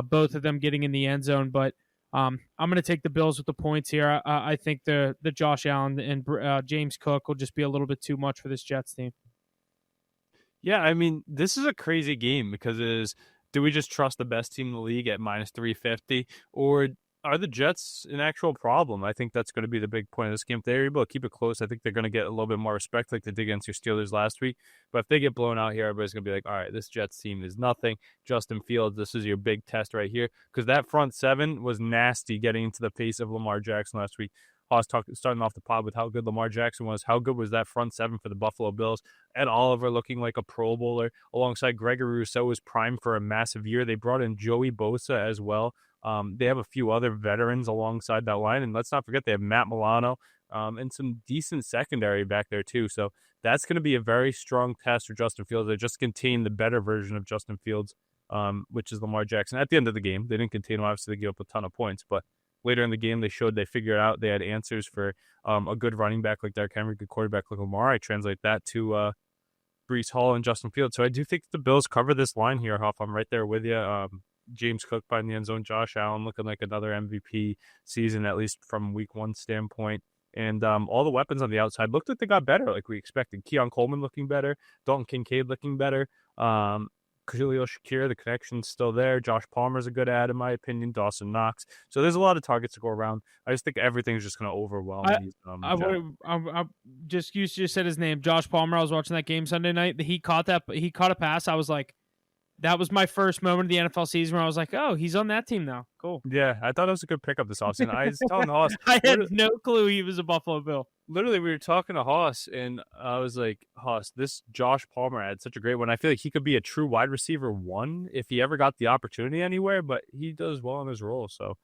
both of them getting in the end zone. But I'm going to take the Bills with the points here. I think the Josh Allen and James Cook will just be a little bit too much for this Jets team.
Yeah, I mean, this is a crazy game because do we just trust the best team in the league at minus 350, or are the Jets an actual problem? I think that's going to be the big point of this game. If they're able to keep it close, I think they're going to get a little bit more respect like they did against your Steelers last week. But if they get blown out here, everybody's going to be like, all right, this Jets team is nothing. Justin Fields, this is your big test right here. Because that front seven was nasty getting into the face of Lamar Jackson last week. Haas starting off the pod with how good Lamar Jackson was. How good was that front seven for the Buffalo Bills? Ed Oliver looking like a Pro Bowler alongside Gregory Rousseau was primed for a massive year. They brought in Joey Bosa as well. They have a few other veterans alongside that line. And let's not forget they have Matt Milano and some decent secondary back there too. So that's going to be a very strong test for Justin Fields. They just contain the better version of Justin Fields, which is Lamar Jackson. At the end of the game, they didn't contain him. Obviously, they gave up a ton of points. But later in the game, they showed they figured out they had answers for a good running back like Derrick Henry, good quarterback like Lamar. I translate that to Breece Hall and Justin Fields. So I do think the Bills cover this line here, Hoff. I'm right there with you. James Cook by the end zone, Josh Allen looking like another MVP season, at least from week one standpoint. And all the weapons on the outside looked like they got better like we expected. Keon Coleman looking better. Dalton Kincaid looking better. Khalil Shakir, the connection's still there. Josh Palmer's a good ad, in my opinion. Dawson Knox. So there's a lot of targets to go around. I just think everything's just going to overwhelm these.
I just you just said his name, Josh Palmer. I was watching that game Sunday night. He caught a pass. I was like, that was my first moment of the NFL season where I was like, oh, he's on that team now. Cool.
Yeah, I thought it was a good pickup this offseason. I was telling Haas.
I had no clue he was a Buffalo Bill.
Literally, we were talking to Haas, and I was like, Haas, this Josh Palmer had such a great one. I feel like he could be a true wide receiver one if he ever got the opportunity anywhere, but he does well in his role. So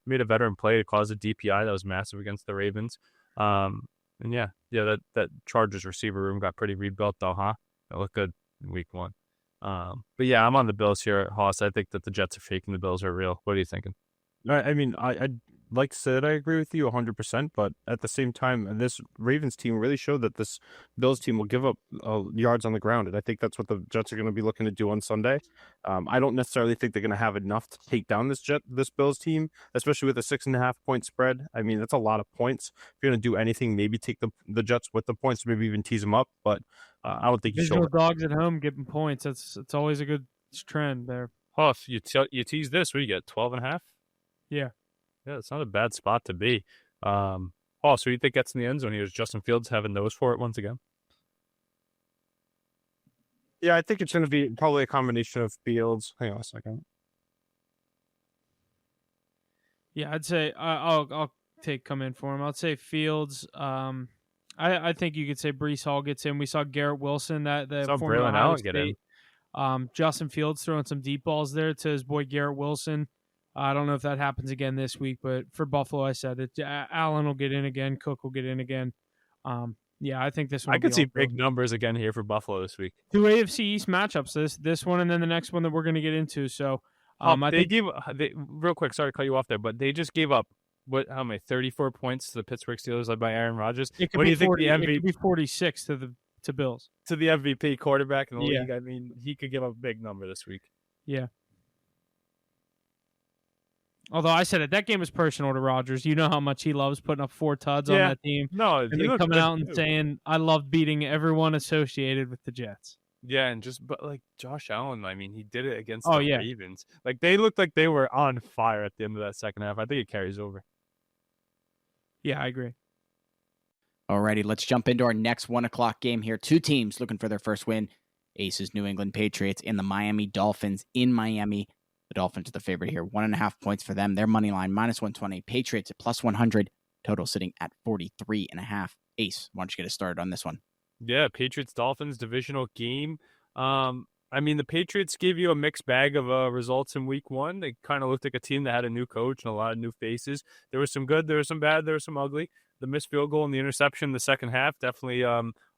made a veteran play to cause a DPI that was massive against the Ravens. And that Chargers receiver room got pretty rebuilt, though, huh? It looked good in week one. But yeah, I'm on the Bills here, Haas. I think that the Jets are faking, the Bills are real. What are you thinking?
I mean, I'd like to say that I agree with you 100%, but at the same time, this Ravens team really showed that this Bills team will give up yards on the ground, and I think that's what the Jets are going to be looking to do on Sunday. I don't necessarily think they're going to have enough to take down this Bills team, especially with a 6.5 point spread. I mean, that's a lot of points. If you're going to do anything, maybe take the Jets with the points, maybe even tease them up, but I don't think you show it.
Dogs at home getting points. It's always a good trend there.
Huff, you tease this. What do you get, 12.5?
Yeah.
Yeah, it's not a bad spot to be. So you think gets in the end zone here? Is Justin Fields having nose for it once again?
Yeah, I think it's going to be probably a combination of Fields. Hang on a second.
Yeah, I'd say I'll come in for him. I'd say Fields. I think you could say Breece Hall gets in. We saw Garrett Wilson, the former Ohio State. Justin Fields throwing some deep balls there to his boy Garrett Wilson. I don't know if that happens again this week, but for Buffalo, I said it. Allen will get in again. Cook will get in again. Yeah, I think this one.
I could see big numbers again here for Buffalo this week.
2 AFC East matchups. This one and then the next one that we're going to get into. So
real quick. Sorry to cut you off there, but they just gave up how many 34 points to the Pittsburgh Steelers led by Aaron Rodgers.
What do you think the MVP? It could be 46 to Bills,
to the MVP quarterback in the league. I mean, he could give up a big number this week.
Yeah. Although I said it, that game is personal to Rodgers. You know how much he loves putting up 4 tuds on that team.
No,
and then coming out and saying, "I love beating everyone associated with the Jets."
Yeah, and but like Josh Allen, I mean, he did it against the Ravens. Like they looked like they were on fire at the end of that second half. I think it carries over.
Yeah, I agree.
Alrighty, let's jump into our next 1 o'clock game here. 2 teams looking for their first win. Aces, New England Patriots, and the Miami Dolphins in Miami. The Dolphins are the favorite here. 1.5 points for them. Their money line -120. Patriots at +100. Total sitting at 43.5. Ace, why don't you get us started on this one?
Yeah, Patriots Dolphins divisional game. I mean, the Patriots gave you a mixed bag of results in week 1. They kind of looked like a team that had a new coach and a lot of new faces. There was some good, there was some bad, there was some ugly. The missed field goal and the interception in the second half, definitely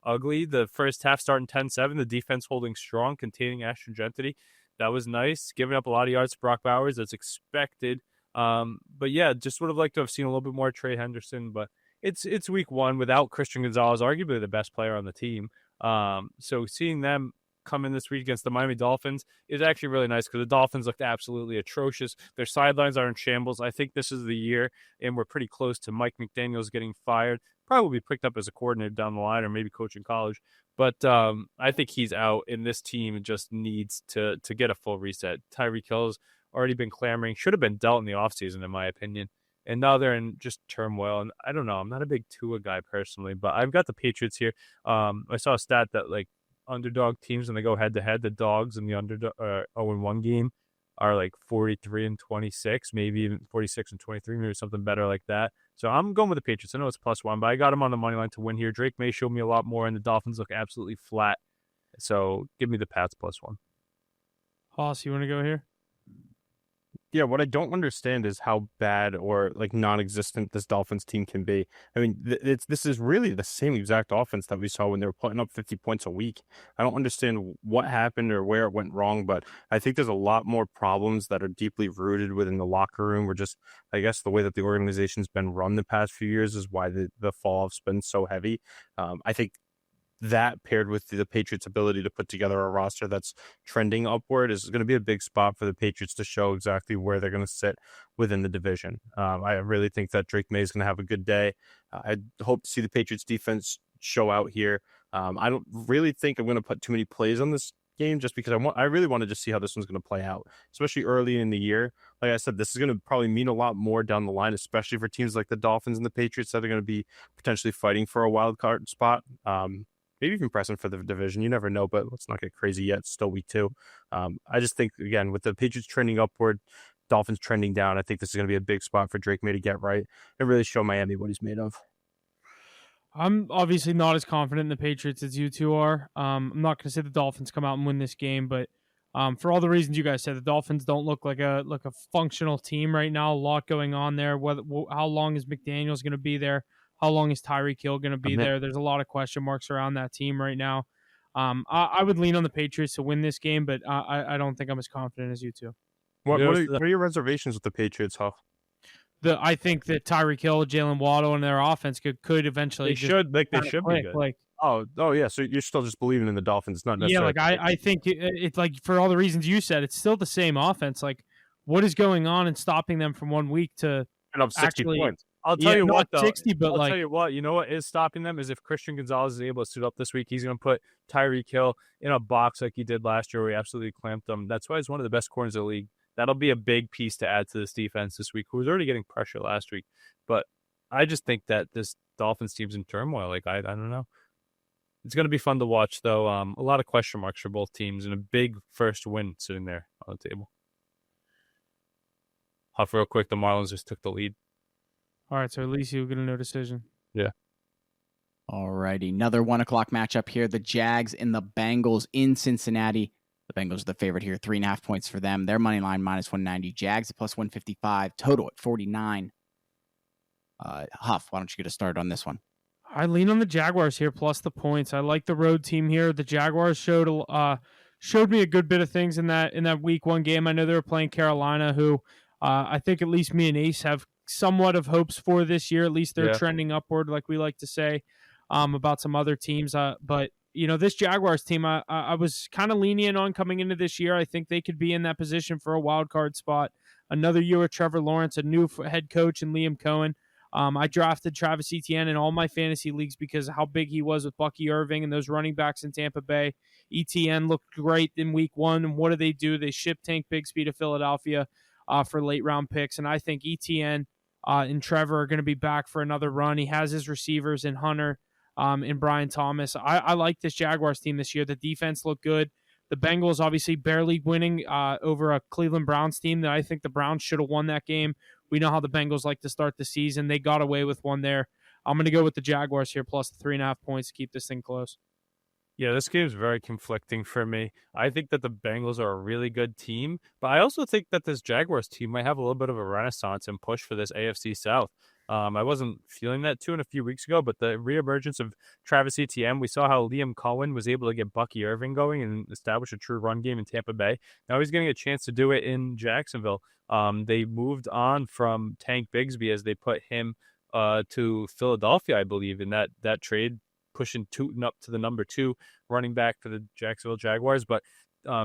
ugly. The first half starting 10-7, the defense holding strong, containing Ashton Gentry. That was nice. Giving up a lot of yards to Brock Bowers, that's expected. But yeah, just would have liked to have seen a little bit more Trey Henderson. But it's week 1 without Christian Gonzalez, arguably the best player on the team. So seeing them come in this week against the Miami Dolphins is actually really nice because the Dolphins looked absolutely atrocious. Their sidelines are in shambles. I think this is the year, and we're pretty close to Mike McDaniels getting fired. Probably be picked up as a coordinator down the line or maybe coaching college. But I think he's out, and this team just needs to get a full reset. Tyreek Hill's already been clamoring. Should have been dealt in the offseason, in my opinion. And now they're in just turmoil. And I don't know. I'm not a big Tua guy personally, but I've got the Patriots here. I saw a stat that, like, underdog teams, when they go head-to-head, the dogs in the 0-1 game are like 43-26, maybe even 46-23, maybe something better like that. So I'm going with the Patriots. I know it's +1, but I got them on the money line to win here. Drake May showed me a lot more, and the Dolphins look absolutely flat. So give me the Pats +1.
Hoss, you want to go here?
Yeah, what I don't understand is how bad or like non-existent this Dolphins team can be. I mean, this is really the same exact offense that we saw when they were putting up 50 points a week. I don't understand what happened or where it went wrong, but I think there's a lot more problems that are deeply rooted within the locker room, or just, I guess, the way that the organization's been run the past few years is why the fall-off's been so heavy. I think that paired with the Patriots' ability to put together a roster that's trending upward is going to be a big spot for the Patriots to show exactly where they're going to sit within the division. I really think that Drake May is going to have a good day. I hope to see the Patriots defense show out here. I don't really think I'm going to put too many plays on this game just because I really want to just see how this one's going to play out, especially early in the year. Like I said, this is going to probably mean a lot more down the line, especially for teams like the Dolphins and the Patriots that are going to be potentially fighting for a wild card spot. Maybe even pressing for the division. You never know, but let's not get crazy yet. It's still week 2. I just think, again, with the Patriots trending upward, Dolphins trending down, I think this is going to be a big spot for Drake May to get right and really show Miami what he's made of.
I'm obviously not as confident in the Patriots as you two are. I'm not going to say the Dolphins come out and win this game, but for all the reasons you guys said, the Dolphins don't look like a functional team right now. A lot going on there. How long is McDaniels going to be there? How long is Tyreek Hill going to be there? There's a lot of question marks around that team right now. I would lean on the Patriots to win this game, but I don't think I'm as confident as you two.
What are your reservations with the Patriots, Huff?
I think that Tyreek Hill, Jalen Waddle, and their offense could eventually.
They should be good.
Oh yeah. So you're still just believing in the Dolphins, not necessarily.
Yeah, I think it's like, for all the reasons you said, it's still the same offense. Like, what is going on and stopping them from 1 week to
up 60 points?
I'll tell you what, though.
60, but
I'll tell you what. You know what is stopping them is if Christian Gonzalez is able to suit up this week, he's going to put Tyreek Hill in a box like he did last year, where he absolutely clamped them. That's why he's one of the best corners of the league. That'll be a big piece to add to this defense this week, who was already getting pressure last week. But I just think that this Dolphins team's in turmoil. Like, I don't know. It's going to be fun to watch, though. A lot of question marks for both teams, and a big first win sitting there on the table. Huff, real quick, the Marlins just took the lead.
All right, so at least you'll get a no decision.
Yeah.
All righty. Another 1 o'clock matchup here. The Jags and the Bengals in Cincinnati. The Bengals are the favorite here, 3.5 points for them. Their money line -190. Jags at +155. Total at 49. Huff, why don't you get us started on this one?
I lean on the Jaguars here plus the points. I like the road team here. The Jaguars showed me a good bit of things in that week one game. I know they were playing Carolina, who I think at least me and Ace have somewhat of hopes for this year. At least they're trending upward, like we like to say about some other teams. But this Jaguars team, I was kind of lenient on coming into this year. I think they could be in that position for a wild card spot. Another year with Trevor Lawrence, a new head coach, and Liam Cohen. I drafted Travis Etienne in all my fantasy leagues because of how big he was with Bucky Irving and those running backs in Tampa Bay. Etienne looked great in week one. And what do? They shipped Tank Bigsby to Philadelphia for late round picks. And I think Etienne and Trevor are going to be back for another run. He has his receivers in Hunter and Brian Thomas. I like this Jaguars team this year. The defense looked good. The Bengals obviously barely winning over a Cleveland Browns team that I think the Browns should have won that game. We know how the Bengals like to start the season. They got away with one there. I'm going to go with the Jaguars here plus the 3.5 points to keep this thing close.
Yeah, this game is very conflicting for me. I think that the Bengals are a really good team, but I also think that this Jaguars team might have a little bit of a renaissance and push for this AFC South. I wasn't feeling that too in a few weeks ago, but the reemergence of Travis Etienne, we saw how Liam Cohen was able to get Bucky Irving going and establish a true run game in Tampa Bay. Now he's getting a chance to do it in Jacksonville. They moved on from Tank Bigsby as they put him to Philadelphia, I believe, in that trade, pushing Tootin up to the number 2 running back for the Jacksonville Jaguars. But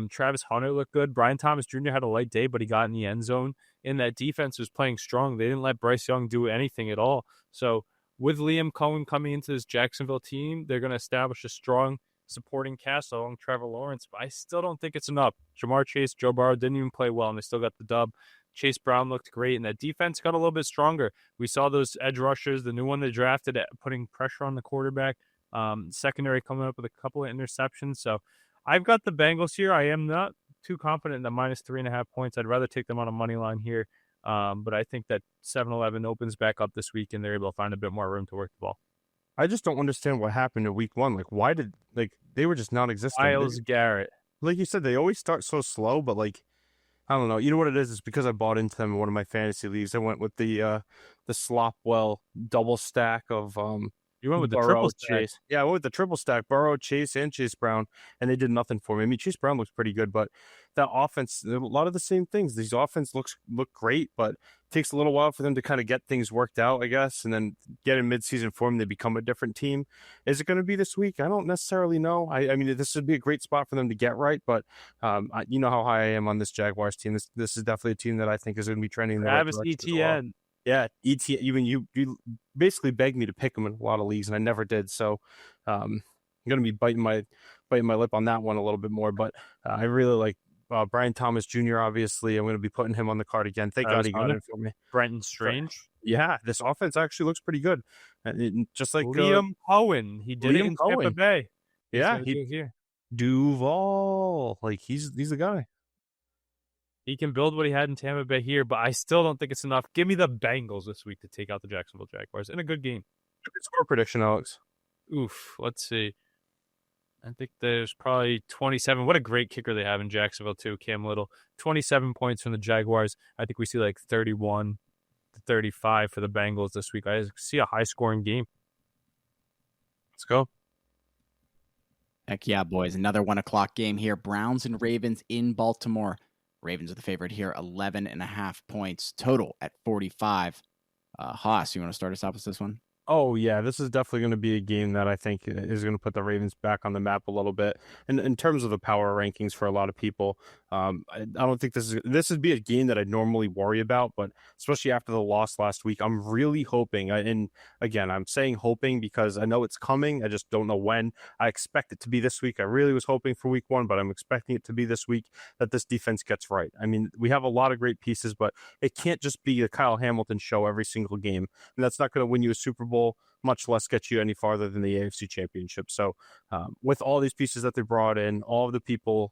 Travis Hunter looked good. Brian Thomas Jr. had a light day, but he got in the end zone. And that defense was playing strong. They didn't let Bryce Young do anything at all. So with Liam Cohen coming into this Jacksonville team, they're going to establish a strong supporting cast along Trevor Lawrence. But I still don't think it's enough. Jamar Chase, Joe Burrow didn't even play well, and they still got the dub. Chase Brown looked great, and that defense got a little bit stronger. We saw those edge rushers, the new one they drafted, putting pressure on the quarterback. Secondary coming up with a couple of interceptions. So I've got the Bengals here. I am not too confident in the -3.5 points. I'd rather take them on a money line here. But I think that 7-Eleven opens back up this week and they're able to find a bit more room to work the ball.
I just don't understand what happened in week one. Like, why did they were just non-existent?
Miles Garrett.
Like you said, they always start so slow, but I don't know. You know what it is? It's because I bought into them in one of my fantasy leagues. I went with the Slopwell double stack of
You went with the
Burrow,
triple stack.
Chase. Yeah, I went with the triple stack, Burrow, Chase, and Chase Brown, and they did nothing for me. I mean, Chase Brown looks pretty good, but that offense, a lot of the same things. These offense look great, but it takes a little while for them to kind of get things worked out, I guess, and then get in midseason form, they become a different team. Is it going to be this week? I don't necessarily know. I mean, this would be a great spot for them to get right, but you know how high I am on this Jaguars team. This is definitely a team that I think is going to be trending in the right
Travis
direction.
Etienne.
Yeah, Etienne. Even you basically begged me to pick him in a lot of leagues, and I never did. So I'm going to be biting my lip on that one a little bit more. But I really like Brian Thomas Jr. Obviously, I'm going to be putting him on the card again. Thank God he got it for me.
Brenton Strange.
Yeah, this offense actually looks pretty good. Just like
Liam Cohen, he did it in Tampa Bay.
Yeah, here. Duval, like he's the guy.
He can build what he had in Tampa Bay here, but I still don't think it's enough. Give me the Bengals this week to take out the Jacksonville Jaguars in a good game.
Good score prediction, Alex.
Oof, let's see. I think there's probably 27. What a great kicker they have in Jacksonville, too, Cam Little. 27 points from the Jaguars. I think we see like 31 to 35 for the Bengals this week. I see a high-scoring game. Let's go.
Heck yeah, boys. Another 1 o'clock game here. Browns and Ravens in Baltimore. Ravens are the favorite here, 11.5 points total at 45. Haas, you want to start us off with this one?
Oh, yeah, this is definitely going to be a game that I think is going to put the Ravens back on the map a little bit. And in terms of the power rankings for a lot of people, I don't think this would be a game that I'd normally worry about, but especially after the loss last week, I'm really hoping, and again, I'm saying hoping because I know it's coming. I just don't know when. I expect it to be this week. I really was hoping for week one, but I'm expecting it to be this week that this defense gets right. I mean, we have a lot of great pieces, but it can't just be a Kyle Hamilton show every single game. And that's not going to win you a Super Bowl, much less get you any farther than the AFC Championship. So with all these pieces that they brought in, all of the people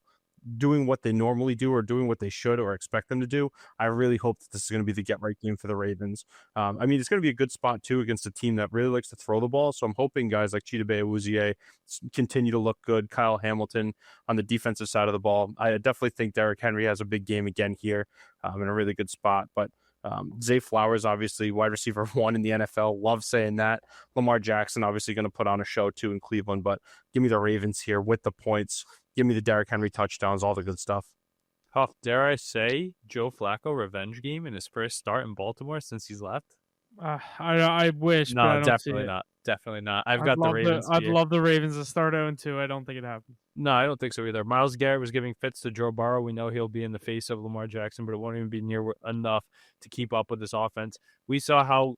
doing what they normally do or doing what they should or expect them to do, I really hope that this is going to be the get-right game for the Ravens. I mean, it's going to be a good spot, too, against a team that really likes to throw the ball. So I'm hoping guys like Chidobe Awuzie continue to look good. Kyle Hamilton on the defensive side of the ball. I definitely think Derrick Henry has a big game again here in a really good spot. But Zay Flowers, obviously, wide receiver 1 in the NFL. Love saying that. Lamar Jackson, obviously, going to put on a show, too, in Cleveland. But give me the Ravens here with the points. Give me the Derrick Henry touchdowns, all the good stuff.
Huff, dare I say, Joe Flacco revenge game in his first start in Baltimore since he's left?
I wish,
No,
but I don't
definitely
see it.
not. Definitely not. I'd got the Ravens.
I'd love the Ravens to start 0-2. I don't think it happens.
No, I don't think so either. Myles Garrett was giving fits to Joe Burrow. We know he'll be in the face of Lamar Jackson, but it won't even be near enough to keep up with this offense. We saw how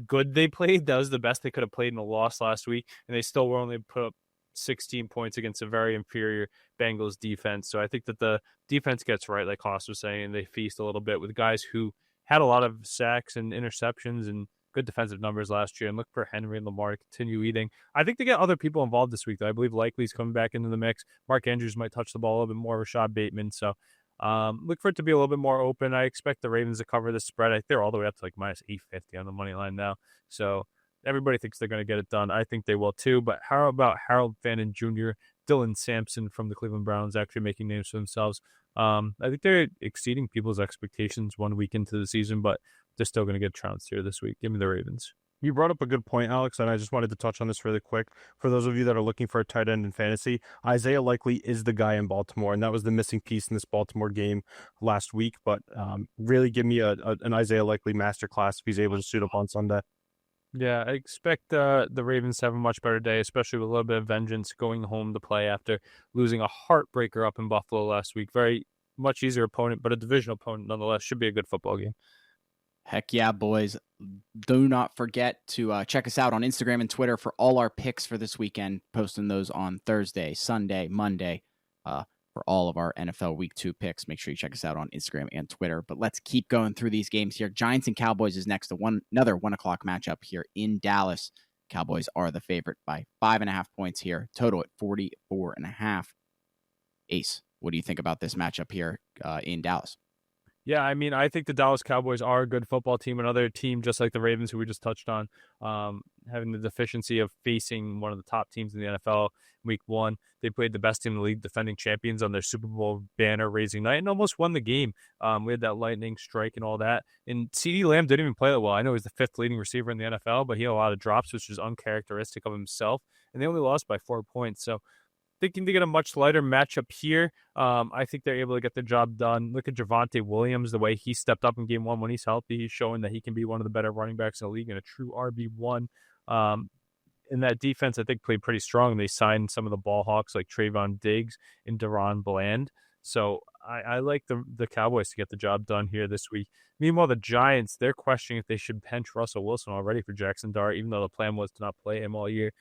good they played. That was the best they could have played in a loss last week, and they still were only put up 16 points against a very inferior Bengals defense. So I think that the defense gets right, like Haas was saying, and they feast a little bit with guys who had a lot of sacks and interceptions and good defensive numbers last year, and look for Henry and Lamar to continue eating. I think they get other people involved this week, though. I believe Likely's coming back into the mix. Mark Andrews might touch the ball a little bit more. Rashad Bateman. So look for it to be a little bit more open. I expect the Ravens to cover the spread. I think they're all the way up to like minus 850 on the money line now. So everybody thinks they're going to get it done. I think they will too. But how about Harold Fannin Jr., Dylan Sampson from the Cleveland Browns actually making names for themselves? I think they're exceeding people's expectations 1 week into the season, but they're still going to get trounced here this week. Give me the Ravens.
You brought up a good point, Alex, and I just wanted to touch on this really quick. For those of you that are looking for a tight end in fantasy, Isaiah Likely is the guy in Baltimore, and that was the missing piece in this Baltimore game last week. But really give me an Isaiah Likely masterclass if he's able to suit up on Sunday.
Yeah, I expect the Ravens to have a much better day, especially with a little bit of vengeance going home to play after losing a heartbreaker up in Buffalo last week. Very much easier opponent, but a divisional opponent nonetheless. Should be a good football game.
Heck yeah, boys. Do not forget to check us out on Instagram and Twitter for all our picks for this weekend. Posting those on Thursday, Sunday, Monday for all of our NFL Week 2 picks. Make sure you check us out on Instagram and Twitter. But let's keep going through these games here. Giants and Cowboys is next to another 1 o'clock matchup here in Dallas. Cowboys are the favorite by 5.5 points here. Total at 44.5. Ace, what do you think about this matchup here in Dallas?
Yeah, I mean, I think the Dallas Cowboys are a good football team. Another team just like the Ravens, who we just touched on, having the deficiency of facing one of the top teams in the NFL week 1. They played the best team in the league, defending champions on their Super Bowl banner-raising night, and almost won the game. We had that lightning strike and all that. And CeeDee Lamb didn't even play that well. I know he's the 5th leading receiver in the NFL, but he had a lot of drops, which is uncharacteristic of himself. And they only lost by 4 points. So thinking to get a much lighter matchup here. I think they're able to get the job done. Look at Javonte Williams, the way he stepped up in game 1 when he's healthy. He's showing that he can be one of the better running backs in the league and a true RB1. And that defense, I think, played pretty strong. They signed some of the ball hawks like Trayvon Diggs and Deron Bland. So I like the Cowboys to get the job done here this week. Meanwhile, the Giants, they're questioning if they should bench Russell Wilson already for Jackson Dart, even though the plan was to not play him all year.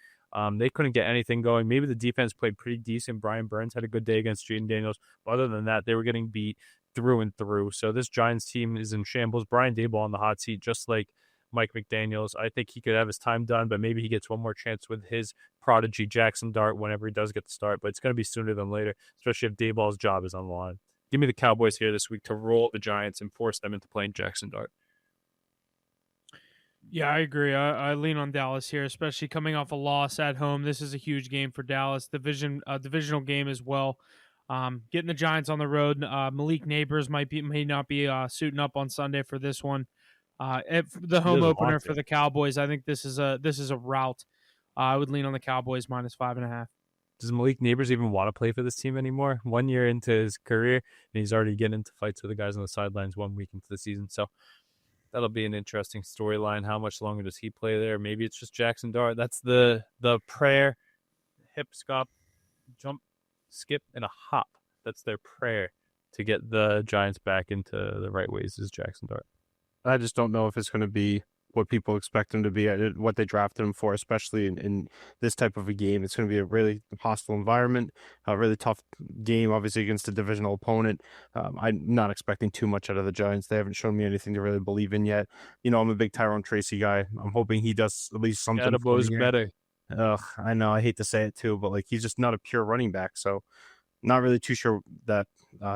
They couldn't get anything going. Maybe the defense played pretty decent. Brian Burns had a good day against Jaden Daniels. But other than that, they were getting beat through and through. So this Giants team is in shambles. Brian Daboll on the hot seat, just like Mike McDaniels. I think he could have his time done, but maybe he gets one more chance with his prodigy Jackson Dart whenever he does get the start. But it's going to be sooner than later, especially if Daboll's job is on the line. Give me the Cowboys here this week to roll the Giants and force them into playing Jackson Dart.
Yeah, I agree. I lean on Dallas here, especially coming off a loss at home. This is a huge game for Dallas. Divisional game as well. Getting the Giants on the road. Malik Neighbors may not be suiting up on Sunday for this one. The home opener for the Cowboys. I think this is a rout. I would lean on the Cowboys minus 5.5.
Does Malik Neighbors even want to play for this team anymore? 1 year into his career, and he's already getting into fights with the guys on the sidelines 1 week into the season. So that'll be an interesting storyline. How much longer does he play there? Maybe it's just Jackson Dart. That's the prayer. Hip, skip, jump, skip, and a hop. That's their prayer to get the Giants back into the right ways is Jackson Dart.
I just don't know if it's going to be what people expect him to be, what they drafted him for, especially in this type of a game. It's going to be a really hostile environment, a really tough game, obviously, against a divisional opponent. I'm not expecting too much out of the Giants. They haven't shown me anything to really believe in yet. You know, I'm a big Tyrone Tracy guy. I'm hoping he does at least something.
Edibles better.
I know, I hate to say it too, but like he's just not a pure running back. So not really too sure that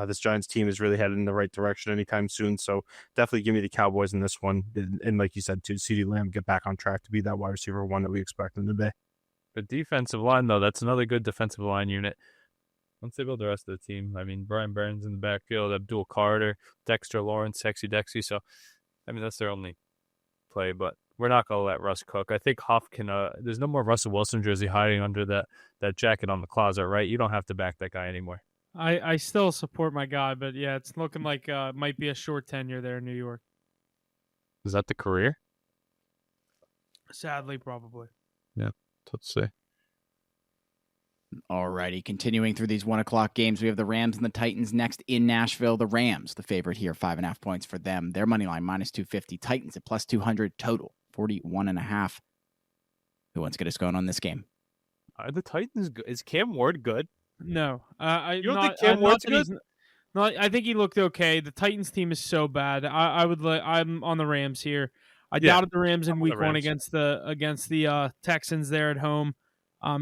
this Giants team is really headed in the right direction anytime soon. So definitely give me the Cowboys in this one. And like you said, too, CeeDee Lamb get back on track to be that wide receiver one that we expect him to be.
The defensive line, though, that's another good defensive line unit. Once they build the rest of the team, I mean, Brian Burns in the backfield, Abdul Carter, Dexter Lawrence, Sexy Dexy. So, I mean, that's their only play, but we're not going to let Russ cook. I think Huff can, there's no more Russell Wilson jersey hiding under that jacket on the closet, right? You don't have to back that guy anymore.
I still support my guy, but yeah, it's looking like might be a short tenure there in New York.
Is that the career?
Sadly, probably.
Yeah, let's see.
Alrighty, continuing through these 1 o'clock games, we have the Rams and the Titans next in Nashville. The Rams, the favorite here, 5.5 points for them. Their money line minus 250. Titans at plus 200 total, 41.5. Who wants to get us going on this game?
Are the Titans good? Is Cam Ward good?
No,
You don't think Cam Ward's good?
No, I think he looked okay. The Titans team is so bad. I'm on the Rams here. I doubted the Rams in week 1 against the Texans there at home,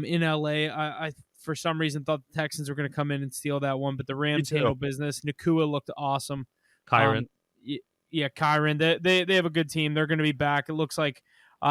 in LA. I for some reason thought the Texans were going to come in and steal that one, but the Rams handled business. Nakua looked awesome.
Kyron.
Kyron. They have a good team. They're going to be back. It looks like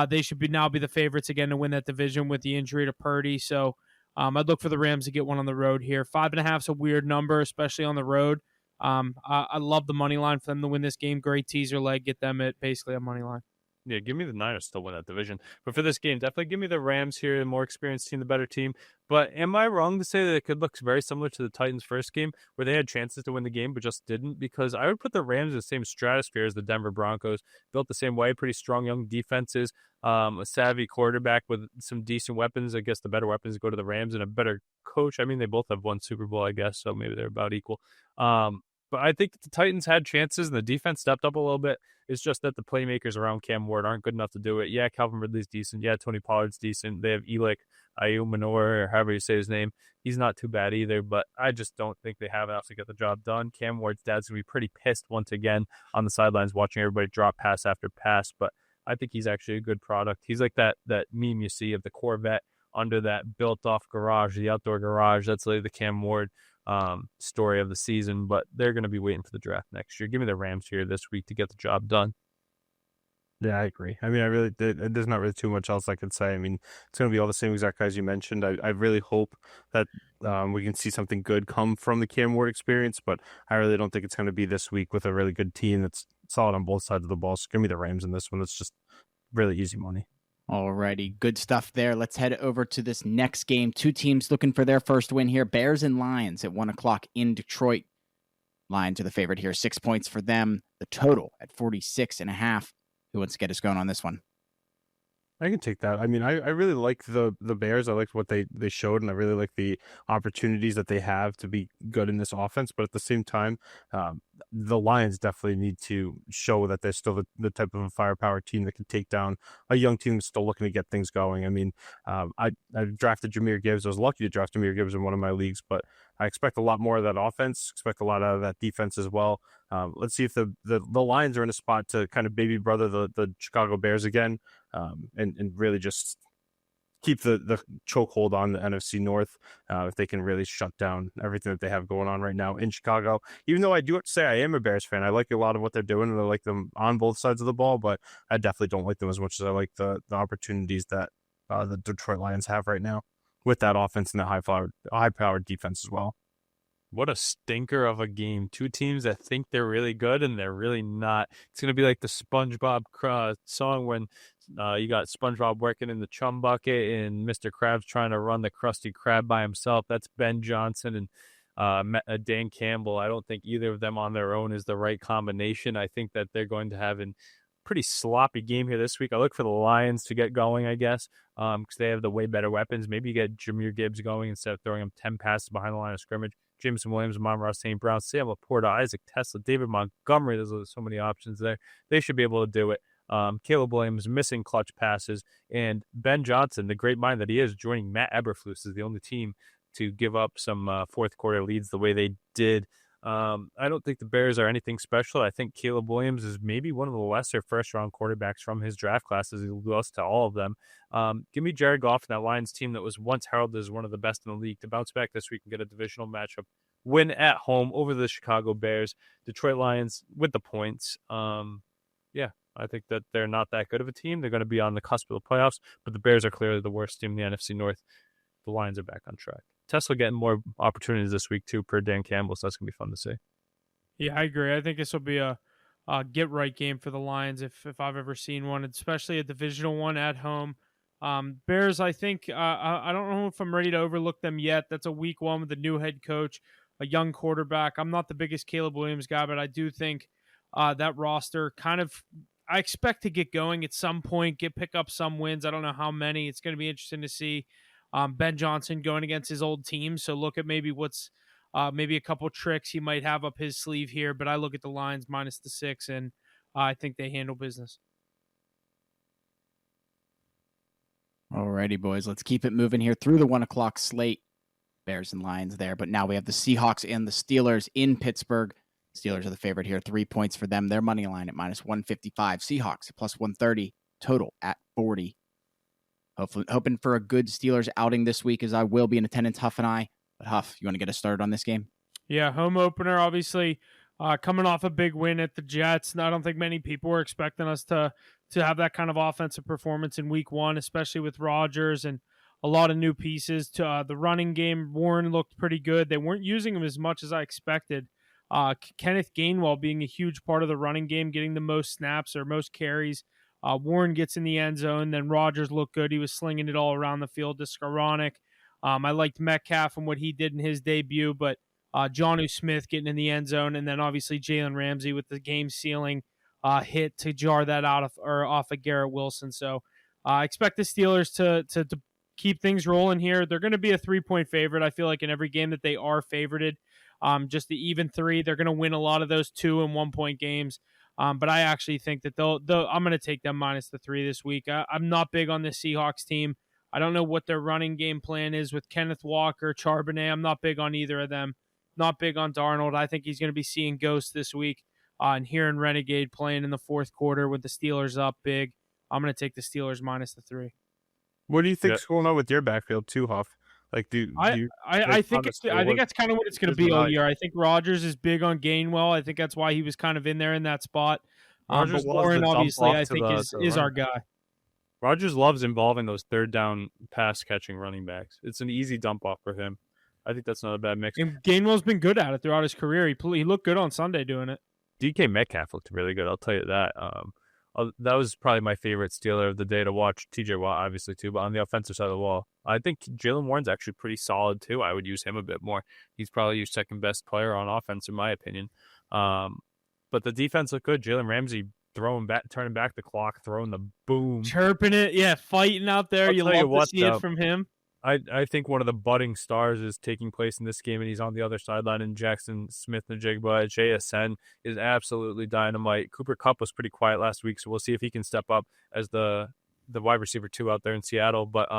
they should now be the favorites again to win that division with the injury to Purdy. So I'd look for the Rams to get one on the road here. 5.5 is a weird number, especially on the road. I love the money line for them to win this game. Great teaser leg. Get them at basically a money line.
Yeah, give me the Niners to win that division. But for this game, definitely give me the Rams here, the more experienced team, the better team. But am I wrong to say that it could look very similar to the Titans' first game, where they had chances to win the game but just didn't? Because I would put the Rams in the same stratosphere as the Denver Broncos, built the same way, pretty strong young defenses, a savvy quarterback with some decent weapons. I guess the better weapons go to the Rams and a better coach. I mean, they both have won Super Bowl, I guess, so maybe they're about equal. But I think the Titans had chances and the defense stepped up a little bit. It's just that the playmakers around Cam Ward aren't good enough to do it. Yeah, Calvin Ridley's decent. Yeah, Tony Pollard's decent. They have Elick Ayumanor, or however you say his name. He's not too bad either, but I just don't think they have enough to get the job done. Cam Ward's dad's going to be pretty pissed once again on the sidelines watching everybody drop pass after pass, but I think he's actually a good product. He's like that meme you see of the Corvette under that built-off garage, the outdoor garage. That's like the Cam Ward story of the season, but they're going to be waiting for the draft next year. Give me the Rams here this week to get the job done.
Yeah, I agree. I mean, there's not really too much else I could say. I mean, it's going to be all the same exact guys you mentioned. I really hope that we can see something good come from the Cam Ward experience, but I really don't think it's going to be this week with a really good team that's solid on both sides of the ball. So give me the Rams in this one. It's just really easy money.
Alrighty, good stuff there. Let's head over to this next game. Two teams looking for their first win here. Bears and Lions at 1 o'clock in Detroit. Lions are the favorite here. 6 points for them. The total at 46.5. Who wants to get us going on this one?
I can take that. I mean, I really like the Bears. I liked what they showed, and I really like the opportunities that they have to be good in this offense. But at the same time, the Lions definitely need to show that they're still the type of a firepower team that can take down a young team that's still looking to get things going. I mean, I drafted Jahmyr Gibbs. I was lucky to draft Jahmyr Gibbs in one of my leagues, but I expect a lot more of that offense, expect a lot out of that defense as well. Let's see if the Lions are in a spot to kind of baby brother the Chicago Bears again, and really just keep the chokehold on the NFC North, if they can really shut down everything that they have going on right now in Chicago. Even though I do have to say I am a Bears fan, I like a lot of what they're doing, and I like them on both sides of the ball, but I definitely don't like them as much as I like the opportunities that the Detroit Lions have right now with that offense and the high-powered defense as well.
What a stinker of a game. Two teams that think they're really good and they're really not. It's going to be like the SpongeBob song when you got SpongeBob working in the chum bucket and Mr. Krabs trying to run the Krusty Krab by himself. That's Ben Johnson and Dan Campbell. I don't think either of them on their own is the right combination. I think that they're going to have a pretty sloppy game here this week. I look for the Lions to get going, I guess, because they have the way better weapons. Maybe you get Jahmyr Gibbs going instead of throwing him 10 passes behind the line of scrimmage. Jameson Williams, Amon-Ra St. Brown, Sam Laporta, Isaac Tesla, David Montgomery. There's so many options there. They should be able to do it. Caleb Williams missing clutch passes, and Ben Johnson, the great mind that he is, joining Matt Eberflus as the only team to give up some fourth quarter leads the way they did I don't think the Bears are anything special. I think Caleb Williams is maybe one of the lesser first-round quarterbacks from his draft classes. He lost to all of them. Give me Jared Goff and that Lions team that was once heralded as one of the best in the league to bounce back this week and get a divisional matchup win at home over the Chicago Bears. Detroit Lions with the points. Yeah, I think that they're not that good of a team. They're going to be on the cusp of the playoffs, but the Bears are clearly the worst team in the NFC North. The Lions are back on track. Tesla getting more opportunities this week too, per Dan Campbell, so that's going to be fun to see.
Yeah, I agree. I think this will be a get-right game for the Lions if I've ever seen one, especially a divisional one at home. Bears, I think, I don't know if I'm ready to overlook them yet. That's a week one with a new head coach, a young quarterback. I'm not the biggest Caleb Williams guy, but I do think that roster kind of, I expect to get going at some point, pick up some wins. I don't know how many. It's going to be interesting to see Ben Johnson going against his old team. So look at maybe what's maybe a couple tricks he might have up his sleeve here. But I look at the Lions minus the 6, and I think they handle business.
Alrighty, boys. Let's keep it moving here through the 1 o'clock slate. Bears and Lions there. But now we have the Seahawks and the Steelers in Pittsburgh. Steelers are the favorite here. 3 points for them. Their money line at minus 155. Seahawks at plus 130. Total at 40. Hoping for a good Steelers outing this week, as I will be in attendance, Huff and I. But Huff, you want to get us started on this game?
Yeah, home opener, obviously, coming off a big win at the Jets. I don't think many people were expecting us to have that kind of offensive performance in week one, especially with Rodgers and a lot of new pieces. To the running game, Warren looked pretty good. They weren't using him as much as I expected. Kenneth Gainwell being a huge part of the running game, getting the most snaps or most carries. Warren gets in the end zone. Then Rodgers looked good. He was slinging it all around the field to Skoranek. I liked Metcalf and what he did in his debut, but Jonnu Smith getting in the end zone, and then obviously Jalen Ramsey with the game-sealing hit to jar that off of Garrett Wilson. So I expect the Steelers to keep things rolling here. They're going to be a 3-point favorite. I feel like in every game that they are favorited, just the even 3, they're going to win a lot of those 2 and 1 point games. But I actually think that I'm going to take them minus the 3 this week. I'm not big on the Seahawks team. I don't know what their running game plan is with Kenneth Walker, Charbonnet. I'm not big on either of them. Not big on Darnold. I think he's going to be seeing ghosts this week and hearing Renegade playing in the fourth quarter with the Steelers up big. I'm going to take the Steelers minus the 3.
What do you think's going on with your backfield too, Huff? Like,
I think that's kind of what it's going to be all year. I think Rodgers is big on Gainwell. I think that's why he was kind of in there in that spot. But Warren, obviously, I think is our guy.
Rodgers loves involving those third down pass catching running backs. It's an easy dump off for him. I think that's not a bad mix.
And Gainwell's been good at it throughout his career. He looked good on Sunday doing it.
DK Metcalf looked really good. I'll tell you that. That was probably my favorite Steeler of the day to watch. TJ Watt, obviously, too. But on the offensive side of the wall, I think Jalen Warren's actually pretty solid, too. I would use him a bit more. He's probably your second best player on offense, in my opinion. But the defense looked good. Jalen Ramsey turning back the clock, throwing the boom.
Chirping it. Yeah, fighting out there. You love to see it from him.
I think one of the budding stars is taking place in this game, and he's on the other sideline. And Jackson Smith-Njigba, JSN is absolutely dynamite. Cooper Kupp was pretty quiet last week, so we'll see if he can step up as the wide receiver 2 out there in Seattle. But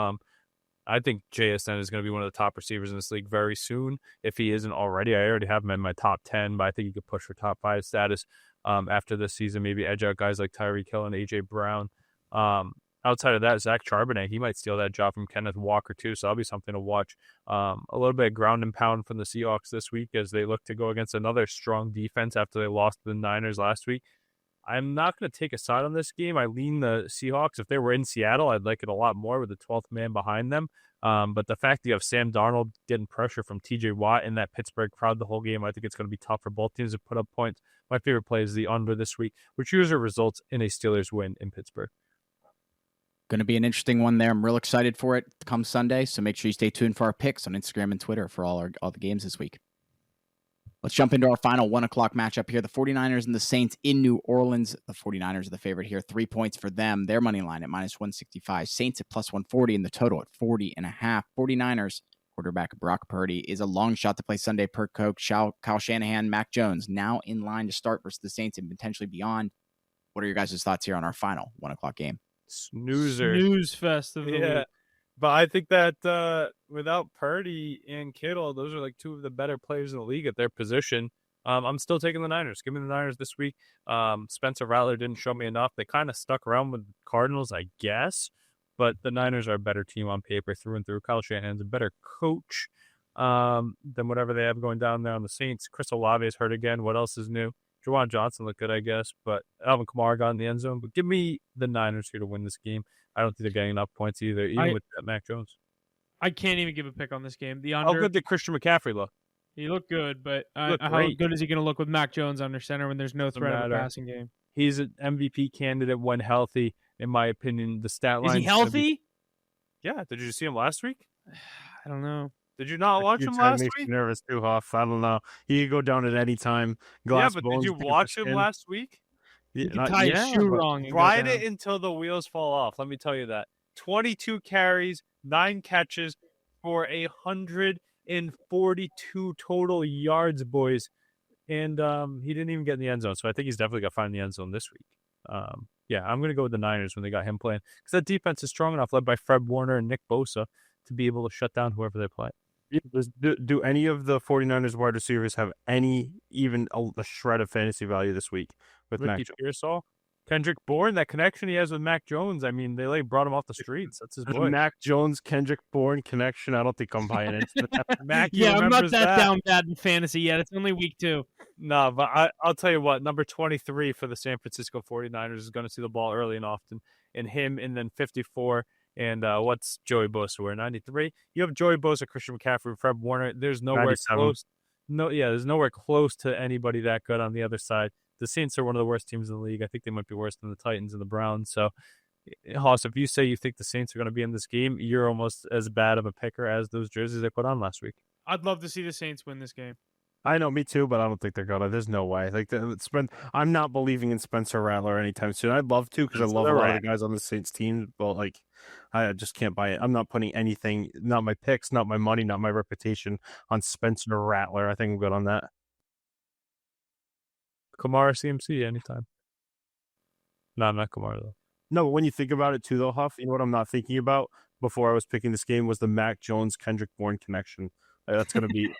I think JSN is going to be one of the top receivers in this league very soon, if he isn't already. I already have him in my top 10, but I think he could push for top 5 status after this season, maybe edge out guys like Tyreek Hill and A.J. Brown. Outside of that, Zach Charbonnet, he might steal that job from Kenneth Walker too, so that'll be something to watch. A little bit of ground and pound from the Seahawks this week as they look to go against another strong defense after they lost to the Niners last week. I'm not going to take a side on this game. I lean the Seahawks. If they were in Seattle, I'd like it a lot more with the 12th man behind them. But the fact that you have Sam Darnold getting pressure from TJ Watt in that Pittsburgh crowd the whole game, I think it's going to be tough for both teams to put up points. My favorite play is the under this week, which usually results in a Steelers win in Pittsburgh.
Going to be an interesting one there. I'm real excited for it come Sunday, so make sure you stay tuned for our picks on Instagram and Twitter for all the games this week. Let's jump into our final 1 o'clock matchup here. The 49ers and the Saints in New Orleans. The 49ers are the favorite here. 3 points for them. Their money line at minus 165. Saints at plus 140 and the total at 40.5. 49ers quarterback Brock Purdy is a long shot to play Sunday per coach Kyle Shanahan. Mac Jones now in line to start versus the Saints and potentially beyond. What are your guys' thoughts here on our final 1 o'clock game?
Snooze fest of the week.
But I think that without Purdy and Kittle, those are like 2 of the better players in the league at their position. I'm still taking the Niners. Give me the Niners this week. Spencer Rattler didn't show me enough. They kind of stuck around with the Cardinals, I guess, but the Niners are a better team on paper through and through. Kyle Shanahan's a better coach than whatever they have going down there on the Saints. Chris Olave is hurt again. What else is new? Juwan Johnson looked good, I guess, but Alvin Kamara got in the end zone. But give me the Niners here to win this game. I don't think they're getting enough points either, even with Mac Jones.
I can't even give a pick on this game. The
under. How good did Christian McCaffrey look?
He looked good, but how good is he going to look with Mac Jones under center when there's no threat of a passing game?
He's an MVP candidate when healthy, in my opinion. The stat line.
Is he healthy?
Yeah. Did you see him last week?
I don't know.
Did you not watch him last week?
Makes me nervous too, Huff. I don't know. He could go down at any time.
But did you watch him last week?
You can tie his shoe wrong.
Ride it until the wheels fall off. Let me tell you that. 22 carries, 9 catches for 142 total yards, boys. And he didn't even get in the end zone. So I think he's definitely got to find the end zone this week. I'm going to go with the Niners when they got him playing. Because that defense is strong enough, led by Fred Warner and Nick Bosa, to be able to shut down whoever they play.
Do any of the 49ers wide receivers have even a shred of fantasy value this week with Mac
Jones? Kendrick Bourne, that connection he has with Mac Jones. I mean, they brought him off the streets. That's his boy.
Mac Jones, Kendrick Bourne connection. I don't think I'm buying into that.
Mac,
I'm not that down bad in fantasy yet. It's only week 2.
No, but I'll tell you what. Number 23 for the San Francisco 49ers is going to see the ball early and often. And him, and then 54. And what's Joey Bosa? We're 93. You have Joey Bosa, Christian McCaffrey, Fred Warner. There's nowhere
97.
close. There's nowhere close to anybody that good on the other side. The Saints are one of the worst teams in the league. I think they might be worse than the Titans and the Browns. So, Hoss, if you say you think the Saints are going to be in this game, you're almost as bad of a picker as those jerseys they put on last week.
I'd love to see the Saints win this game.
I know, me too, but I don't think they're gonna. There's no way. I'm not believing in Spencer Rattler anytime soon. I'd love to because I love a lot of the guys on the Saints team, but I just can't buy it. I'm not putting anything, not my picks, not my money, not my reputation on Spencer Rattler. I think I'm good on that.
Kamara CMC anytime. No, not Kamara though.
No, but when you think about it too, though, Huff, you know what I'm not thinking about before I was picking this game was the Mac Jones Kendrick Bourne connection. That's gonna be.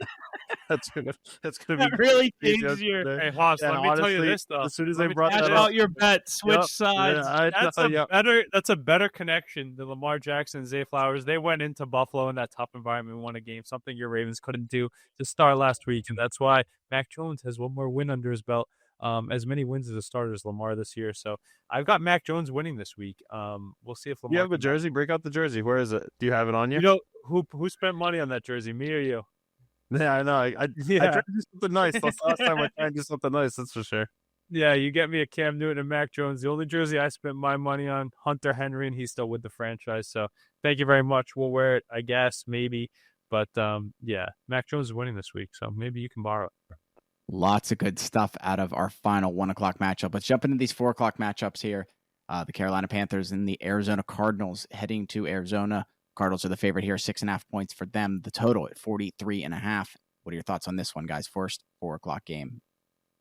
That's gonna be.
That really changes your.
Hey, Hoss, let me tell you this though.
As soon as they brought that
out your bet, switch sides.
That's a better connection than Lamar Jackson and Zay Flowers. They went into Buffalo in that tough environment and won a game, something your Ravens couldn't do to start last week, and that's why Mac Jones has one more win under his belt. As many wins as a starter as Lamar this year. So I've got Mac Jones winning this week. We'll see if Lamar.
You have a jersey? Break out the jersey. Where is it? Do you have it on you?
You know who spent money on that jersey? Me or you?
Yeah, I know. I tried to do something nice. That's the last time I tried to do something nice. That's for sure.
Yeah, you get me a Cam Newton and Mac Jones. The only jersey I spent my money on, Hunter Henry, and he's still with the franchise. So thank you very much. We'll wear it, I guess, maybe. But Mac Jones is winning this week, so maybe you can borrow it.
Lots of good stuff out of our final 1 o'clock matchup. Let's jump into these 4 o'clock matchups here. The Carolina Panthers and the Arizona Cardinals heading to Arizona. Cardinals are the favorite here, 6.5 points for them. The total at 43.5. What are your thoughts on this one, guys? First 4 o'clock game.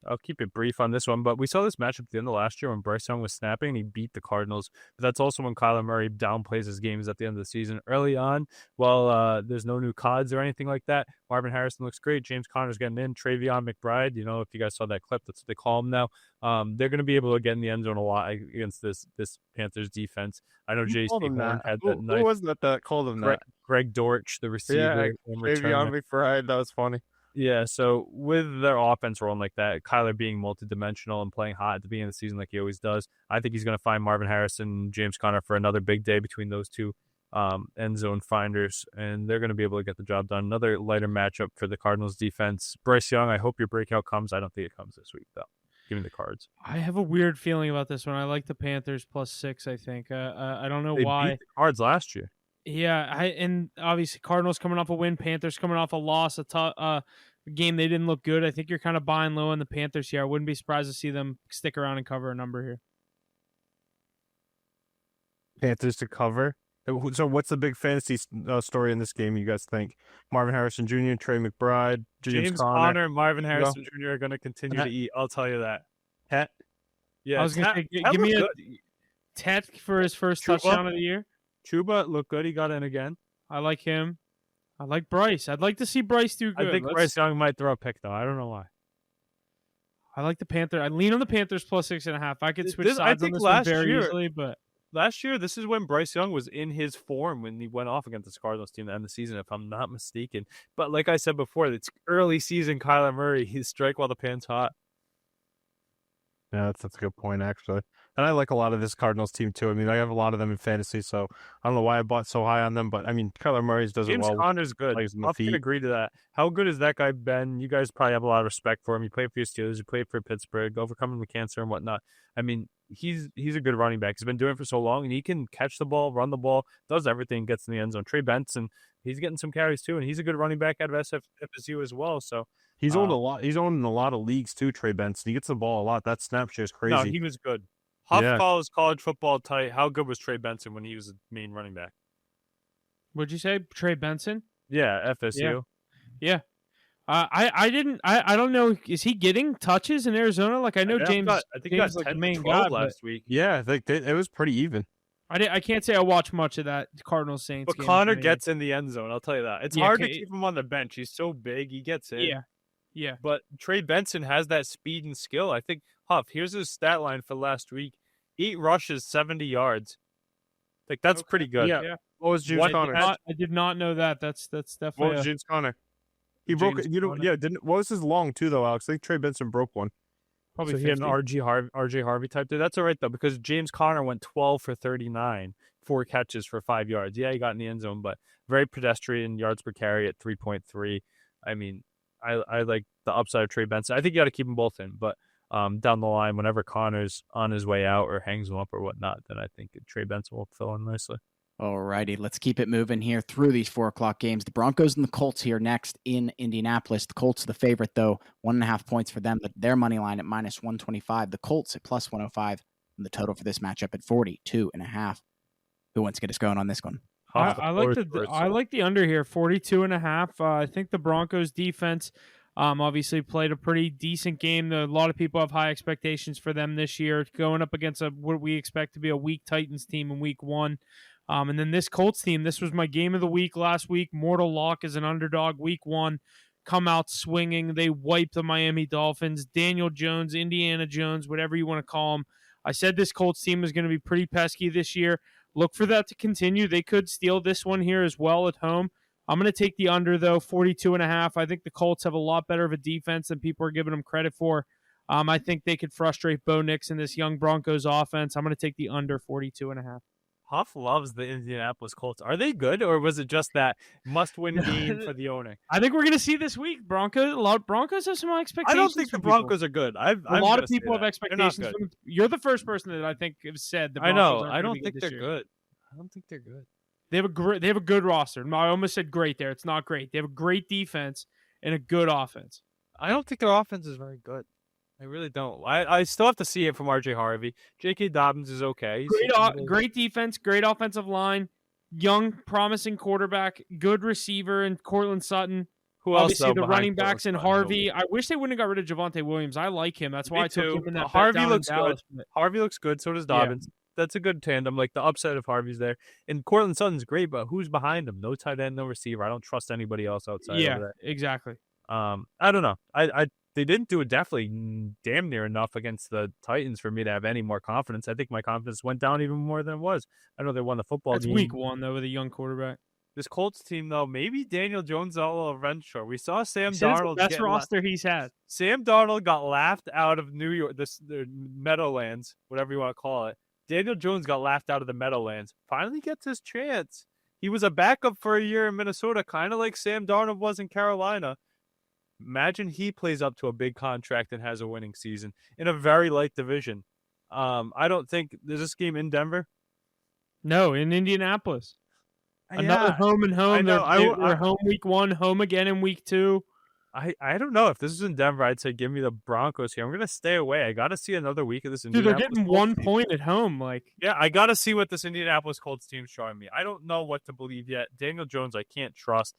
I'll keep it brief on this one, but we saw this matchup at the end of last year when Bryce Young was snapping and he beat the Cardinals. But that's also when Kyler Murray downplays his games at the end of the season. Early on, there's no new CODs or anything like that. Marvin Harrison looks great. James Conner's getting in. Travion McBride, if you guys saw that clip, that's what they call him now. They're going to be able to get in the end zone a lot against this Panthers defense. I know J.C. Horn had that nice.
Who wasn't that called him that?
Greg Dortch, the receiver.
Yeah, Travion McBride. That was funny.
Yeah, so with their offense rolling like that, Kyler being multidimensional and playing hot at the beginning of the season like he always does, I think he's going to find Marvin Harrison and James Conner for another big day between those two end zone finders, and they're going to be able to get the job done. Another lighter matchup for the Cardinals defense. Bryce Young, I hope your breakout comes. I don't think it comes this week, though. Give me the Cards.
I have a weird feeling about this one. I like the Panthers +6, I think. I don't know why.
They beat the Cards last year.
Yeah, and obviously Cardinals coming off a win, Panthers coming off a loss, a game they didn't look good. I think you're kind of buying low on the Panthers here. I wouldn't be surprised to see them stick around and cover a number here.
Panthers to cover. So what's the big fantasy story in this game, you guys think? Marvin Harrison Jr., Trey McBride, James Conner,
Marvin Harrison Jr. are going to continue to eat. I'll tell you that.
Tet?
Yeah, I was going to say, give me a Tet for his first touchdown of the year.
Chuba looked good. He got in again.
I like him. I like Bryce. I'd like to see Bryce do good.
I think Bryce Young might throw a pick, though. I don't know why.
I like the Panthers. I lean on the Panthers plus 6.5. I could switch
I
sides on
think
this one
last
very
year-
easily, but
Last year, this is when Bryce Young was in his form when he went off against the Cardinals team to end the season, if I'm not mistaken. But like I said before, it's early season Kyler Murray. He's strike while the pan's hot.
Yeah, that's a good point, actually. And I like a lot of this Cardinals team, too. I mean, I have a lot of them in fantasy, so I don't know why I bought so high on them. But, I mean, Kyler Murray does it
James
well.
Conner's good.
Plays on the
I can
feet.
agree to that. How good has that guy been? You guys probably have a lot of respect for him. He played for your Steelers. He played for Pittsburgh, overcoming the cancer and whatnot. I mean, he's a good running back. He's been doing it for so long, and he can catch the ball, run the ball, does everything, gets in the end zone. Trey Benson, he's getting some carries too, and he's a good running back out of FSU as well. So
He's owned a lot. He's owned in a lot of leagues, too, Trey Benson. He gets the ball a lot. That snap share is crazy.
no, he was good. Huff
Yeah.
follows college football tight. How good was Trey Benson when he was the main running back?
what'd you say? Trey Benson?
Yeah, FSU.
Yeah. I don't know. Is he getting touches in Arizona? Like I know James.
I think he got
James, like,
10
the main
to 12
guy, but
last week.
Yeah, it was pretty even.
I can't say I watched much of that Cardinals Saints.
But
game
Connor
tonight.
gets in the end zone. I'll tell you that. It's
Yeah,
hard to
okay.
keep him on the bench. He's so big. He gets in.
Yeah.
But Trey Benson has that speed and skill. I think, Huff, here's his stat line for last week. 8 rushes, 70 yards. Like, that's
Okay.
pretty good.
Yeah.
What was James
What-
Conner?
Had-
I did not know that. That's
What
definitely.
was James Conner? He broke
James
it. You know,
Conner.
yeah. What was his long, too, though, Alex? I think Trey Benson broke one.
Probably
So he had an
50.
RJ Harvey type there. That's all right, though, because James Conner went 12 for 39, 4 catches for 5 yards. Yeah, he got in the end zone, but very pedestrian yards per carry at 3.3. I mean, I like the upside of Trey Benson. I think you got to keep them both in, but down the line, whenever Connor's on his way out or hangs him up or whatnot, then I think Trey Benson will fill in nicely.
Alrighty, let's keep it moving here through these 4:00 games. The Broncos and the Colts here next in Indianapolis. The Colts are the favorite, though. 1.5 points for them, but their money line at -125. The Colts at +105, and the total for this matchup at 42.5. Who wants to get us going on this one?
Huff,
I
floor
like
is
the
yours.
I like the under here, 42.5. I think the Broncos defense obviously played a pretty decent game. A lot of people have high expectations for them this year, going up against what we expect to be a weak Titans team in week 1. And then this Colts team, this was my game of the week last week. Mortal Lock is an underdog week 1. Come out swinging. They wiped the Miami Dolphins. Daniel Jones, Indiana Jones, whatever you want to call him. I said this Colts team is going to be pretty pesky this year. Look for that to continue. They could steal this one here as well at home. I'm going to take the under, though, 42.5. I think the Colts have a lot better of a defense than people are giving them credit for. I think they could frustrate Bo Nix in this young Broncos offense. I'm going to take the under 42.5.
Huff loves the Indianapolis Colts. Are they good, or was it just that must-win game for the owner?
I think we're going to see this week. Broncos have some high
I
expectations.
don't think
from
the
people.
Broncos are good.
A lot of people have
They're not
expectations.
good.
From, you're the first person that I think have said the
I
Broncos
know.
aren't
I
gonna
don't
be
think
this
they're
year.
good. I don't think they're good.
They have a good roster. I almost said great there. It's not great. They have a great defense and a good offense.
I don't think their offense is very good. I really don't. I still have to see it from RJ Harvey. J.K. Dobbins is okay.
Great defense, great offensive line, young, promising quarterback, good receiver in Cortland Sutton.
Who else?
Obviously,
though,
the
behind
running backs in
Cortland Sutton?
Harvey. I wish they wouldn't have got rid of Javonte Williams. I like him. That's why
Me
I took
too.
him in that bet
Harvey
down in
looks
Dallas.
good. Harvey looks good. So does Dobbins. That's a good tandem. Like the upside of Harvey's there, and Cortland Sutton's great, but who's behind him? No tight end, no receiver. I don't trust anybody else outside.
Yeah,
of that.
exactly.
I don't know. They didn't do it definitely damn near enough against the Titans for me to have any more confidence. I think my confidence went down even more than it was. I know they won the football
That's
game.
week 1 though with a young quarterback.
This Colts team though, maybe Daniel Jones all eventually. We saw Sam
This is the
Darnold
best
get
roster he's had.
Sam Darnold got laughed out of New York, the Meadowlands, whatever you want to call it. Daniel Jones got laughed out of the Meadowlands. Finally gets his chance. He was a backup for a year in Minnesota, kind of like Sam Darnold was in Carolina. Imagine he plays up to a big contract and has a winning season in a very light division. I don't think – is this game in Denver?
No, in Indianapolis. Another home and home. They're home week 1, home again in week 2.
I don't know. If this is in Denver, I'd say give me the Broncos here. I'm going to stay away. I got to see another week of this
Dude, they're
Indianapolis
getting
Colts
1
team.
point at home. Like,
Yeah, I got to see what this Indianapolis Colts team's showing me. I don't know what to believe yet. Daniel Jones, I can't trust.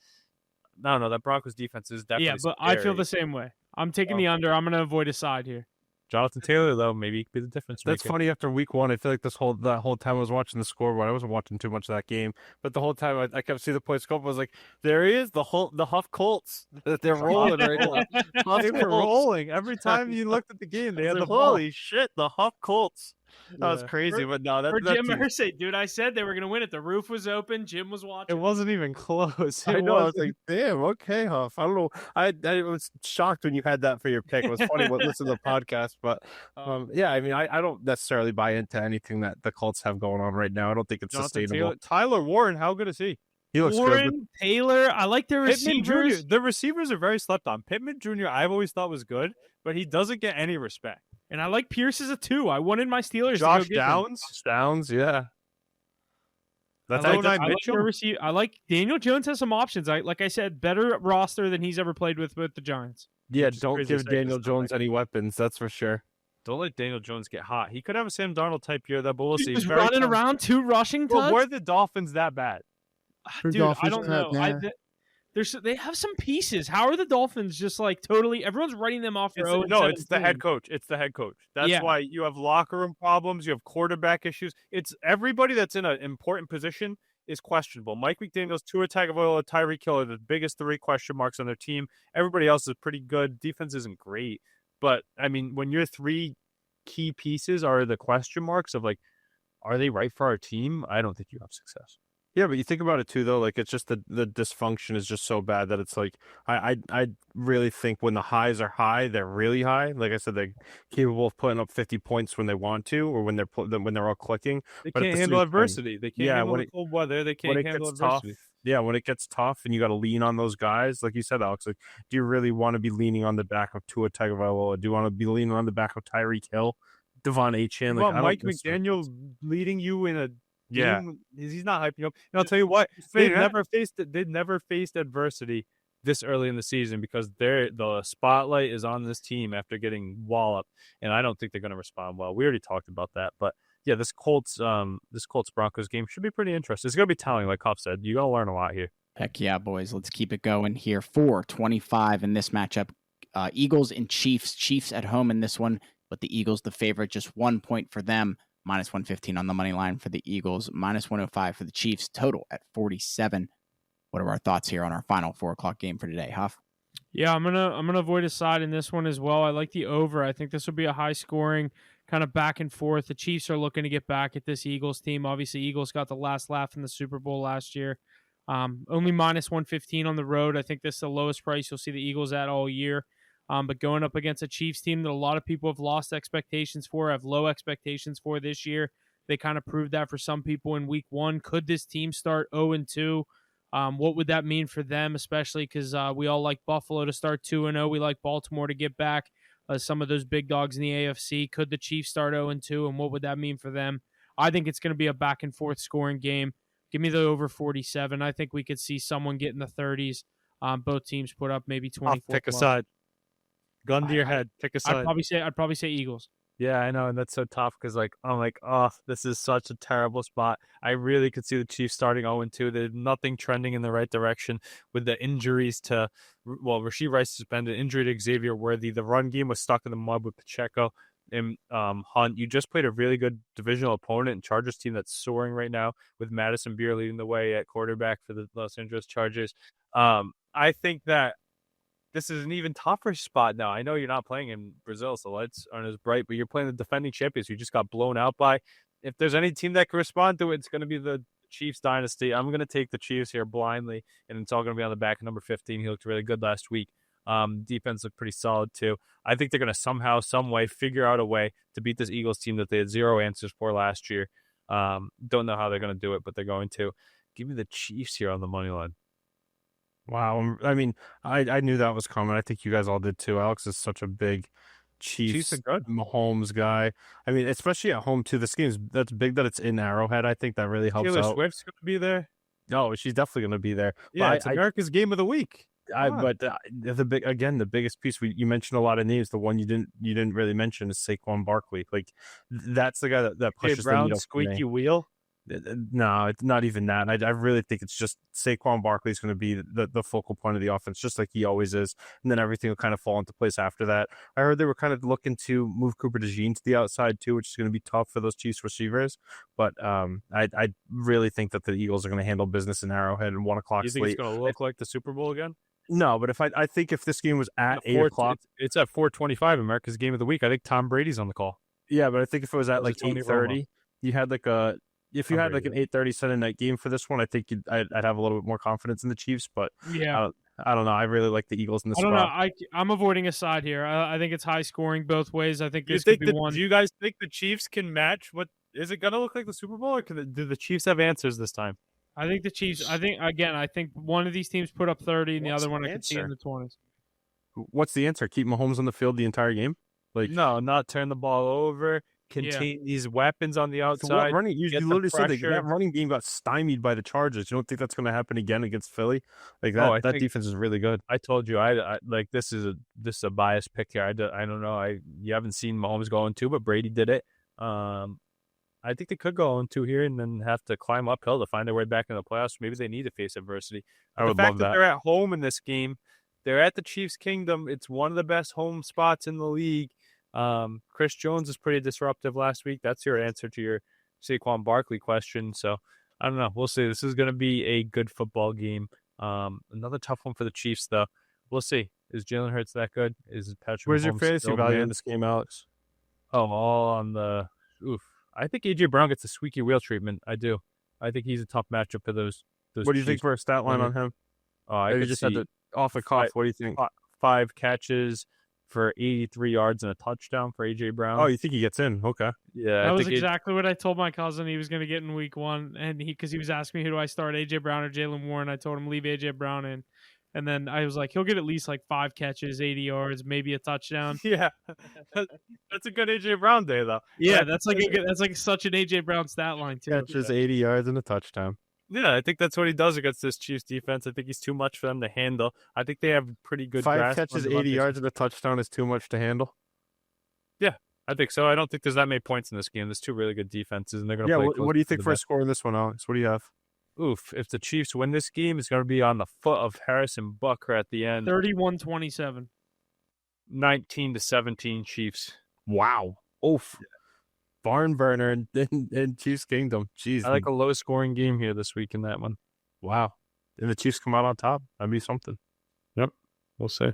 I don't know. That Broncos defense is definitely
yeah, but I feel the same way. I'm taking the under. I'm going to avoid a side here.
Jonathan Taylor, though, maybe he could be the difference
That's
maker.
funny. After week one, I feel like that whole time I was watching the scoreboard, I wasn't watching too much of that game, but the whole time I kept seeing the points go up. I was like, there he is, the Huff Colts. They're rolling right now.
They were rolling every time you looked at the game. They had the ball.
Holy shit, the Huff Colts. That was crazy, but no,
For
that
Jim
team,
Irsay, dude, I said they were gonna win it. The roof was open. Jim was watching.
It wasn't even close.
I know. I was like, damn, okay, Huff. I don't know. I was shocked when you had that for your pick. It was funny when listening to the podcast, but yeah, I mean, I don't necessarily buy into anything that the Colts have going on right now. I don't think it's
Jonathan
sustainable.
Tyler Warren, how good is he?
He looks
Warren,
good.
Taylor, I like their
Pittman
receivers.
Jr. The receivers are very slept on. Pittman Jr. I've always thought was good, but he doesn't get any respect.
And I like Pierce as a 2. I wanted my Steelers
Josh
to go get him.
Downs, yeah.
That's
I like Daniel Jones has some options. Like I said, better roster than he's ever played with the Giants.
Yeah,
Which is
don't
crazy to
give
say,
Daniel
it's not
Jones any weapons. That's for sure.
Don't let Daniel Jones get hot. He could have a Sam Darnold type year, though, but we'll see.
He
He's
was
very
running
talented.
around 2 rushing
Well,
tugs.
were the Dolphins that bad?
Dude, I don't know. They have some pieces. How are the Dolphins just like totally? Everyone's writing them off for 0-17.
No, it's the head coach. It's the head coach. That's why you have locker room problems. You have quarterback issues. It's everybody that's in an important position is questionable. Mike McDaniels, Tua Tagovailoa, Tyreek Hill are the biggest 3 question marks on their team. Everybody else is pretty good. Defense isn't great, but I mean, when your 3 key pieces are the question marks of like, are they right for our team? I don't think you have success.
Yeah, but you think about it too, though. Like, it's just the dysfunction is just so bad that it's like I really think when the highs are high, they're really high. Like I said, they're capable of putting up 50 points when they want to, or when they're all clicking.
They
But at
can't
the
handle
same time,
adversity. They can't handle the cold weather. They can't handle adversity.
When it gets tough and you got to lean on those guys, like you said, Alex, like, do you really want to be leaning on the back of Tua Tagovailoa? Do you want to be leaning on the back of Tyreek Hill, Devon Achane?
Like, Mike McDaniel leading you in a game, he's not hyping you up. And I'll tell you what, they've never faced adversity this early in the season because the spotlight is on this team after getting walloped, and I don't think they're going to respond well. We already talked about that, but yeah, this Colts Broncos game should be pretty interesting. It's going to be telling, like Huff said. You're going to learn a lot here.
Heck yeah, boys. Let's keep it going here. 4-25 in this matchup. Eagles and Chiefs. Chiefs at home in this one, but the Eagles the favorite, just 1 point for them. -115 on the money line for the Eagles. -105 for the Chiefs. Total at 47. What are our thoughts here on our final 4 o'clock game for today, Huff?
Yeah, I'm gonna avoid a side in this one as well. I like the over. I think this will be a high scoring, kind of back and forth. The Chiefs are looking to get back at this Eagles team. Obviously, Eagles got the last laugh in the Super Bowl last year. Only -115 on the road. I think this is the lowest price you'll see the Eagles at all year. But going up against a Chiefs team that a lot of people have lost expectations for, have low expectations for this year. They kind of proved that for some people in week 1. Could this team start 0-2? What would that mean for them, especially because we all like Buffalo to start 2-0. We like Baltimore to get back some of those big dogs in the AFC. Could the Chiefs start 0-2, and what would that mean for them? I think it's going to be a back-and-forth scoring game. Give me the over 47. I think we could see someone get in the 30s. Both teams put up maybe 24.
Pick a side. Gun to your head. Pick a side.
I'd probably say Eagles.
Yeah, I know, and that's so tough because, like, I'm like, oh, this is such a terrible spot. I really could see the Chiefs starting 0-2. There's nothing trending in the right direction with the injuries to, Rashee Rice suspended, injury to Xavier Worthy. The run game was stuck in the mud with Pacheco and Hunt. You just played a really good divisional opponent and Chargers team that's soaring right now with Madison Beer leading the way at quarterback for the Los Angeles Chargers. I think that this is an even tougher spot now. I know you're not playing in Brazil, so lights aren't as bright, but you're playing the defending champions who just got blown out by. If there's any team that can respond to it, it's going to be the Chiefs dynasty. I'm going to take the Chiefs here blindly, and it's all going to be on the back of number 15. He looked really good last week. Defense looked pretty solid too. I think they're going to somehow, some way, figure out a way to beat this Eagles team that they had zero answers for last year. Don't know how they're going to do it, but they're going to. Give me the Chiefs here on the money line.
Wow. I mean, I knew that was coming. I think you guys all did too. Alex is such a big Chiefs Mahomes guy. I mean, especially at home too. This game's that's big that it's in Arrowhead. I think that really helps
Taylor
out.
Swift's going to be there.
Oh, she's definitely going to be there.
Yeah, it's America's game of the week.
The biggest piece you mentioned a lot of names. The one you didn't really mention is Saquon Barkley. Like that's the guy that pushes
Brown
the needle.
squeaky wheel.
No, it's not even that. I really think it's just Saquon Barkley is going to be the focal point of the offense, just like he always is. And then everything will kind of fall into place after that. I heard they were kind of looking to move Cooper DeJean to the outside too, which is going to be tough for those Chiefs receivers. But I really think that the Eagles are going to handle business in Arrowhead and 1 o'clock
You think
slate.
it's going to look like the Super Bowl again?
No, but I think if this game was at 8 o'clock.
It's at 4:25, America's Game of the Week. I think Tom Brady's on the call.
Yeah, but I think if it was at like
Tony
8:30, you had like a if you had like an 8:30 Sunday night game for this one, I think I'd have a little bit more confidence in the Chiefs. But
Yeah.
I don't know. I really like the Eagles in this
I don't
spot.
know. I'm avoiding a side here. I think it's high scoring both ways. I think
Do you
this could
think
be one.
do you guys think the Chiefs can match what is it going to look like the Super Bowl, or do the Chiefs have answers this time?
I think the Chiefs. I think one of these teams put up 30, and the
What's
other one
the
I could see in
answer?
the 20s.
What's the answer? Keep Mahomes on the field the entire game? Like
No, not turn the ball over, contain these weapons on the
so
outside.
what running? You
get the
literally said
pressure.
that running game got stymied by the Chargers. You don't think that's going to happen again against Philly? Like
Oh, I
that
think-
defense is really good.
I told you, I like this is a biased pick here. I don't know. You haven't seen Mahomes go 0-2, but Brady did it. I think they could go 0-2 here and then have to climb uphill to find their way back in the playoffs. Maybe they need to face adversity.
I would
the fact
love
that
that.
they're at home in this game, they're at the Chiefs' Kingdom. It's one of the best home spots in the league. Chris Jones is pretty disruptive last week. That's your answer to your Saquon Barkley question. So I don't know. We'll see. This is going to be a good football game. Another tough one for the Chiefs, though. We'll see. Is Jalen Hurts that good? Is Patrick
Where's your
Mahomes
fantasy
still the
value
man?
in this game, Alex?
Oh, all on the oof. I think AJ Brown gets a squeaky wheel treatment. I do. I think he's a tough matchup for those.
What do you think
Chiefs.
for a stat line on him?
I
Maybe
could
just
see
had to off the cuff. What do you think?
5 catches for 83 yards and a touchdown for AJ Brown.
Oh, you think he gets in? Okay.
Yeah,
That
I
was
think
exactly what I told my cousin he was going to get in week 1, and because he was asking me who do I start, AJ Brown or Jalen Warren. I told him leave AJ Brown in, and then I was like, he'll get at least like 5 catches, 80 yards, maybe a touchdown.
Yeah, that's a good AJ Brown day though.
Yeah, that's like such an AJ Brown stat line too.
Catches 80 yards and a touchdown.
Yeah, I think that's what he does against this Chiefs defense. I think he's too much for them to handle. I think they have pretty good
5
grasp
catches,
on the
80 yards and a touchdown is too much to handle.
I think so. I don't think there's that many points in this game. There's 2 really good defenses, and they're going to
Yeah,
play.
what do you
close to
think
the
for a
best.
score in this one, Alex? What do you have?
Oof! If the Chiefs win this game, it's going to be on the foot of Harrison Butker at the end.
31-27.
19-17 Chiefs.
Wow. Oof. Barn burner in Chiefs Kingdom. Jeez.
I like a low-scoring game here this week in that one.
Wow. And the Chiefs come out on top. That'd be something.
Yep, we'll see.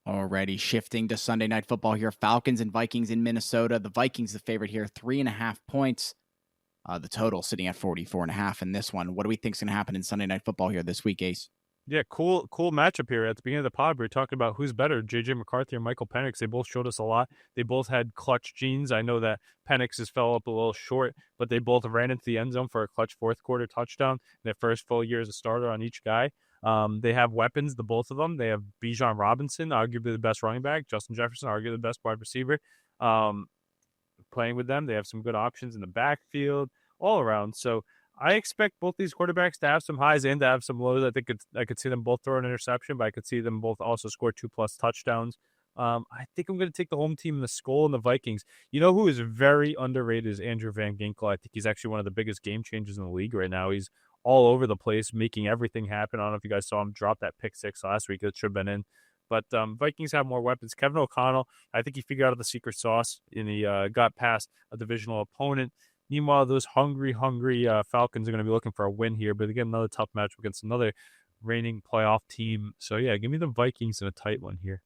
Already shifting to Sunday Night Football here. Falcons and Vikings in Minnesota. The Vikings the favorite here, 3.5 points. The total sitting at 44.5 in this one. What do we think is going to happen in Sunday Night Football here this week, Ace?
Yeah, cool matchup here. At the beginning of the pod, we were talking about who's better, J.J. McCarthy or Michael Penix. They both showed us a lot. They both had clutch genes. I know that Penix has fell up a little short, but they both ran into the end zone for a clutch fourth quarter touchdown in their first full year as a starter on each guy. They have weapons, the both of them. They have Bijan Robinson, arguably the best running back. Justin Jefferson, arguably the best wide receiver. Playing with them, they have some good options in the backfield all around. So I expect both these quarterbacks to have some highs and to have some lows. I think I could see them both throw an interception, but I could see them both also score 2+ touchdowns. I think I'm going to take the home team in the Skull and the Vikings. You know who is very underrated is Andrew Van Ginkel. I think he's actually one of the biggest game changers in the league right now. He's all over the place, making everything happen. I don't know if you guys saw him drop that pick 6 last week. It should have been in. But Vikings have more weapons. Kevin O'Connell, I think he figured out the secret sauce, and he got past a divisional opponent. Meanwhile, those hungry Falcons are going to be looking for a win here. But again, another tough match against another reigning playoff team. So, yeah, give me the Vikings in a tight one here.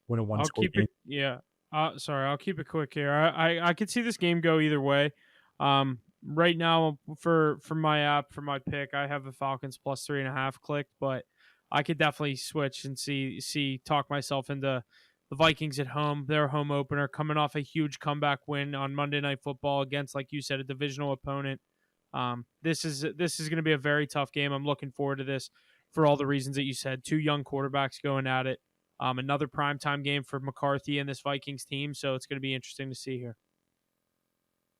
Win a one-score game.
I'll keep it quick here. I could see this game go either way. Right now, for my app, for my pick, I have the Falcons plus 3.5 clicked, but I could definitely switch and talk myself into the Vikings at home. Their home opener, coming off a huge comeback win on Monday Night Football against, like you said, a divisional opponent. This is going to be a very tough game. I'm looking forward to this for all the reasons that you said. 2 young quarterbacks going at it. Another primetime game for McCarthy and this Vikings team, so it's going to be interesting to see here.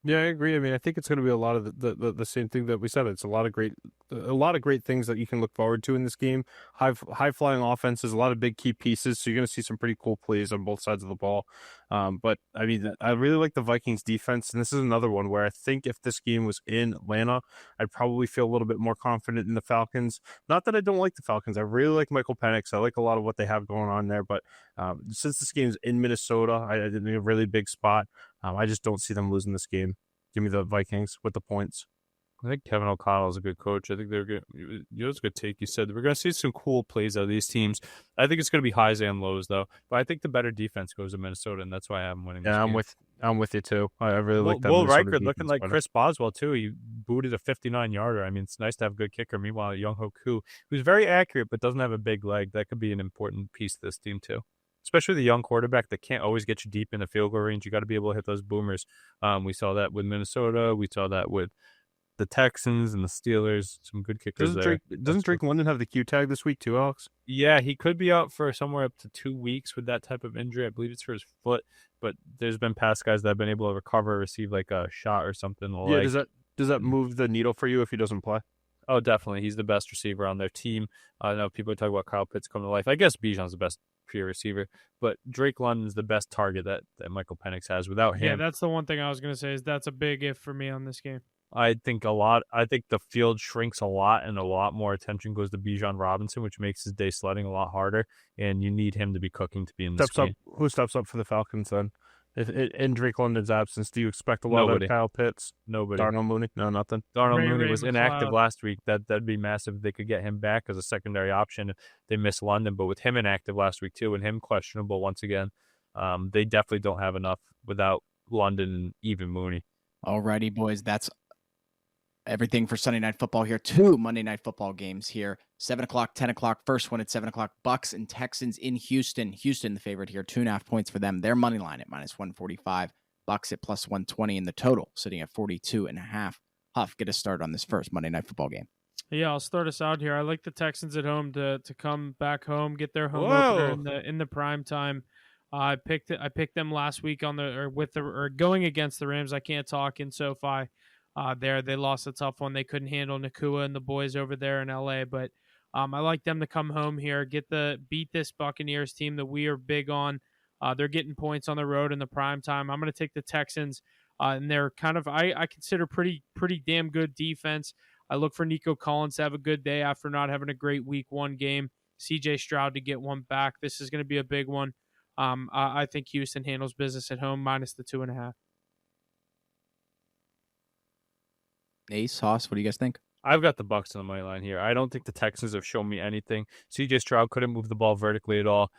Yeah, I agree. I mean, I think it's going to be a lot of the same thing that we said. It's a lot of great a lot of great things that you can look forward to in this game. High flying offenses, a lot of big key pieces. So you're going to see some pretty cool plays on both sides of the ball. But I mean, I really like the Vikings defense. And this is another one where I think if this game was in Atlanta, I'd probably feel a little bit more confident in the Falcons. Not that I don't like the Falcons. I really like Michael Penix. I like a lot of what they have going on there. But since this game is in Minnesota, I did a really big spot. I just don't see them losing this game. Give me the Vikings with the points.
I think Kevin O'Connell is a good coach. I think they're good. It was a good take. You said we're going to see some cool plays out of these teams. I think it's going to be highs and lows, though. But I think the better defense goes to Minnesota, and that's why I'm winning.
Yeah, I'm with you too. I really like that.
Will Riker looking like Chris Boswell too. He booted a 59-yarder. I mean, it's nice to have a good kicker. Meanwhile, Young Ho Koo, who's very accurate but doesn't have a big leg, that could be an important piece of this team too. Especially the young quarterback that can't always get you deep in the field goal range. You got to be able to hit those boomers. We saw that with Minnesota. We saw that with the Texans and the Steelers. Some good kickers
Doesn't Drake London have the Q tag this week too, Alex?
Yeah, he could be out for somewhere up to 2 weeks with that type of injury. I believe it's for his foot, but there's been past guys that have been able to recover, receive like a shot or something.
Yeah, does that move the needle for you if he doesn't play?
Oh, definitely. He's the best receiver on their team. I know people talk about Kyle Pitts coming to life. I guess Bijan's the best pure receiver, but Drake London's the best target that Michael Penix has. Without him,
yeah, that's the one thing I was going to say is that's a big if for me on this game.
I think the field shrinks a lot and a lot more attention goes to Bijan Robinson, which makes his day sledding a lot harder, and you need him to be cooking to be in this game.
Who steps up for the Falcons then? If in Drake London's absence, do you expect a lot of Kyle Pitts?
Nobody.
Darnell Mooney? No, nothing.
Darnell Mooney was inactive last week. That'd be massive if they could get him back as a secondary option. They miss London, but with him inactive last week too, and him questionable once again, they definitely don't have enough without London and even Mooney.
Alrighty, boys. That's everything for Sunday Night Football here. 2 Monday Night Football games here. 7 o'clock, 10 o'clock. First one at 7 o'clock. Bucks and Texans in Houston. Houston, the favorite here. 2.5 points for them. Their money line at -145. Bucks at +120 in the total, sitting at 42.5. Huff, get us started on this first Monday Night Football game.
Yeah, I'll start us out here. I like the Texans at home to come back home, get their home opener in the prime time. I picked them last week going against the Rams. I can't talk in SoFi. They lost a tough one. They couldn't handle Nakua and the boys over there in LA, but I like them to come home here, beat this Buccaneers team that we are big on. They're getting points on the road in the prime time. I'm going to take the Texans, and they're kind of I consider pretty damn good defense. I look for Nico Collins to have a good day after not having a great week 1 game. CJ Stroud to get one back. This is going to be a big one. I think Houston handles business at home minus the 2.5.
Ace, Haas, what do you guys think?
I've got the Bucks on the money line here. I don't think the Texans have shown me anything. CJ Stroud couldn't move the ball vertically at all.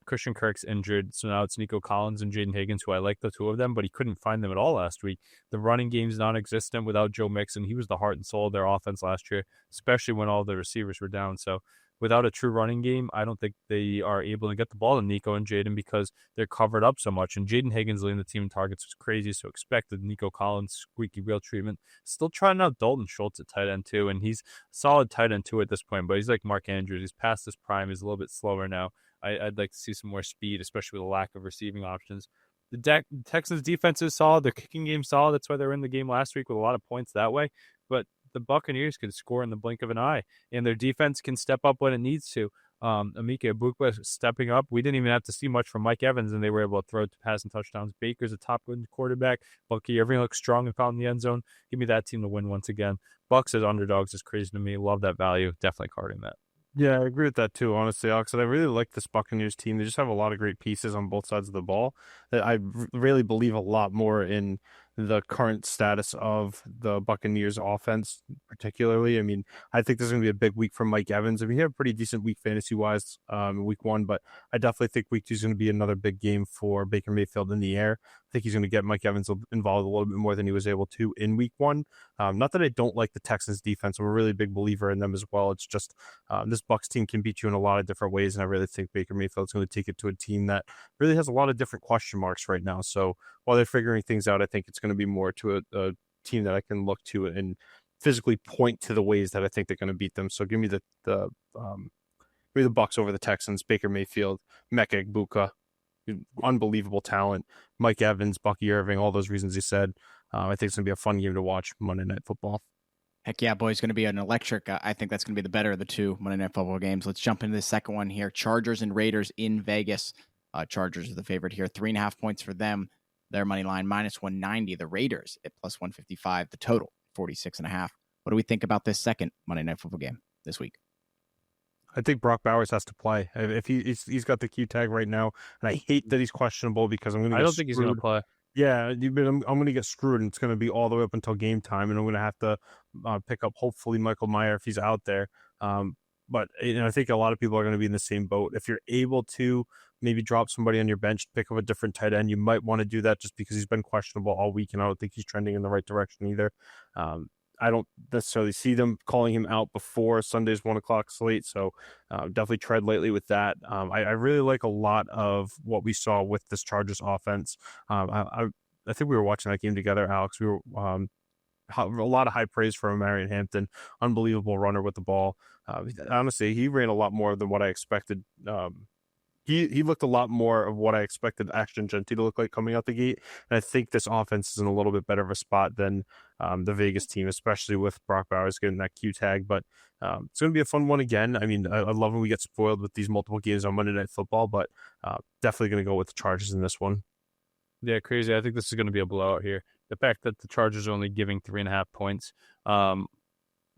Christian Kirk's injured, so now it's Nico Collins and Jaden Higgins, who I like the two of them, but he couldn't find them at all last week. The running game's non-existent without Joe Mixon. He was the heart and soul of their offense last year, especially when all the receivers were down. So without a true running game, I don't think they are able to get the ball to Nico and Jaden because they're covered up so much. And Jaden Higgins leading the team in targets was crazy, so expect the Nico Collins squeaky wheel treatment. Still trying out Dalton Schultz at tight end too, and he's a solid tight end too at this point, but he's like Mark Andrews. He's past his prime. He's a little bit slower now. I'd like to see some more speed, especially with a lack of receiving options. The Texans defense is solid. Their kicking game solid. That's why they were in the game last week with a lot of points that way. But the Buccaneers can score in the blink of an eye, and their defense can step up when it needs to. Emeka Egbuka stepping up. We didn't even have to see much from Mike Evans, and they were able to throw passing touchdowns. Baker's a top quarterback. Bucky Irving looks strong and found in the end zone. Give me that team to win once again. Bucks as underdogs is crazy to me. Love that value. Definitely carding that.
Yeah, I agree with that too, honestly, Alex. And I really like this Buccaneers team. They just have a lot of great pieces on both sides of the ball. I really believe a lot more in the current status of the Buccaneers offense, particularly. I mean, I think this is going to be a big week for Mike Evans. I mean, he had a pretty decent week fantasy-wise week 1, but I definitely think week 2 is going to be another big game for Baker Mayfield in the air. I think he's going to get Mike Evans involved a little bit more than he was able to in week 1. Not that I don't like the Texans defense. I'm a really big believer in them as well. It's just this Bucs team can beat you in a lot of different ways, and I really think Baker Mayfield's going to take it to a team that really has a lot of different question marks right now. So while they're figuring things out, I think it's going to be more to a team that I can look to and physically point to the ways that I think they're going to beat them. So give me the Bucs over the Texans. Baker Mayfield, Emeka Egbuka, unbelievable talent. Mike Evans, Bucky Irving, all those reasons he said. I think it's going to be a fun game to watch Monday Night Football.
Heck yeah, boy, it's going to be an electric. I think that's going to be the better of the two Monday Night Football games. Let's jump into the second one here. Chargers and Raiders in Vegas. Chargers are the favorite here. 3.5 points for them. Their money line -190. The Raiders at +155. The total 46.5. What do we think about this second Monday Night Football game this week?
I think Brock Bowers has to play. If he's got the Q tag right now, and I hate that he's questionable because I'm going to.
I don't think he's going to play.
Yeah, I'm going to get screwed, and it's going to be all the way up until game time, and I'm going to have to pick up hopefully Michael Mayer if he's out there. But I think a lot of people are going to be in the same boat. If you're able to maybe drop somebody on your bench, pick up a different tight end, you might want to do that just because he's been questionable all week, and I don't think he's trending in the right direction either. I don't necessarily see them calling him out before Sunday's 1:00 slate, so definitely tread lightly with that. I really like a lot of what we saw with this Chargers offense. I think we were watching that game together, Alex. We were a lot of high praise for Marion Hampton, unbelievable runner with the ball. Honestly, he ran a lot more than what I expected. He looked a lot more of what I expected Ashton Genty to look like coming out the gate. And I think this offense is in a little bit better of a spot than the Vegas team, especially with Brock Bowers getting that Q tag. But it's going to be a fun one again. I mean, I love when we get spoiled with these multiple games on Monday Night Football, but definitely going to go with the Chargers in this one.
Yeah, crazy. I think this is going to be a blowout here. The fact that the Chargers are only giving 3.5 points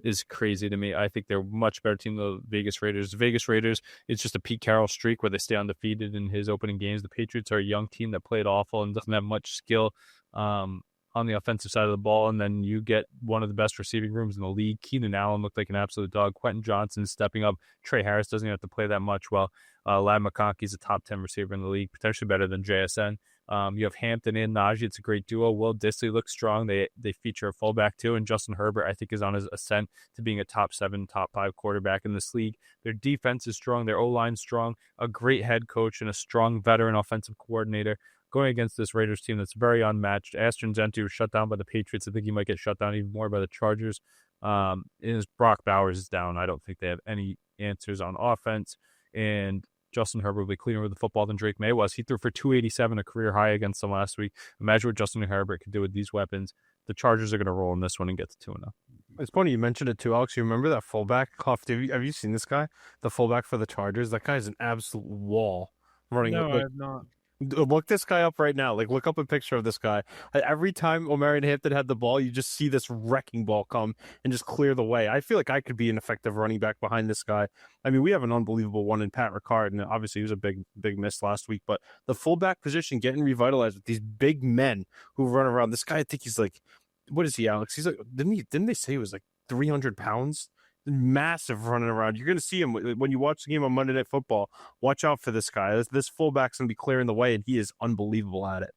is crazy to me. I think they're a much better team than the Vegas Raiders. The Vegas Raiders, it's just a Pete Carroll streak where they stay undefeated in his opening games. The Patriots are a young team that played awful and doesn't have much skill on the offensive side of the ball. And then you get one of the best receiving rooms in the league. Keenan Allen looked like an absolute dog. Quentin Johnson stepping up. Trey Harris doesn't even have to play that much. Well, Ladd McConkey's a top 10 receiver in the league, potentially better than JSN. You have Hampton and Najee. It's a great duo. Will Dissly looks strong. They feature a fullback too, and Justin Herbert, I think, is on his ascent to being a top 7, top 5 quarterback in this league. Their defense is strong. Their O-line strong. A great head coach and a strong veteran offensive coordinator going against this Raiders team that's very unmatched. Ashton Genty was shut down by the Patriots. I think he might get shut down even more by the Chargers. As Brock Bowers is down, I don't think they have any answers on offense. And Justin Herbert will be cleaner with the football than Drake May was. He threw for 287, a career high against them last week. Imagine what Justin Herbert could do with these weapons. The Chargers are going to roll in this one and get to 2-0.
It's funny you mentioned it too, Alex. You remember that fullback? Have you seen this guy? The fullback for the Chargers? That guy's an absolute wall running.
No, I have not.
Look this guy up right now. Look up a picture of this guy. Every time Omarion Hampton had the ball, you just see this wrecking ball come and just clear the way. I feel like I could be an effective running back behind this guy. I mean, we have an unbelievable one in Pat Ricard, and obviously he was a big miss last week. But the fullback position getting revitalized with these big men who run around. This guy, I think he's like, what is he, Alex? He's like, didn't they say he was like 300 pounds? Massive running around. You're going to see him when you watch the game on Monday Night Football. Watch out for this guy. This fullback's going to be clearing the way, and he is unbelievable at it.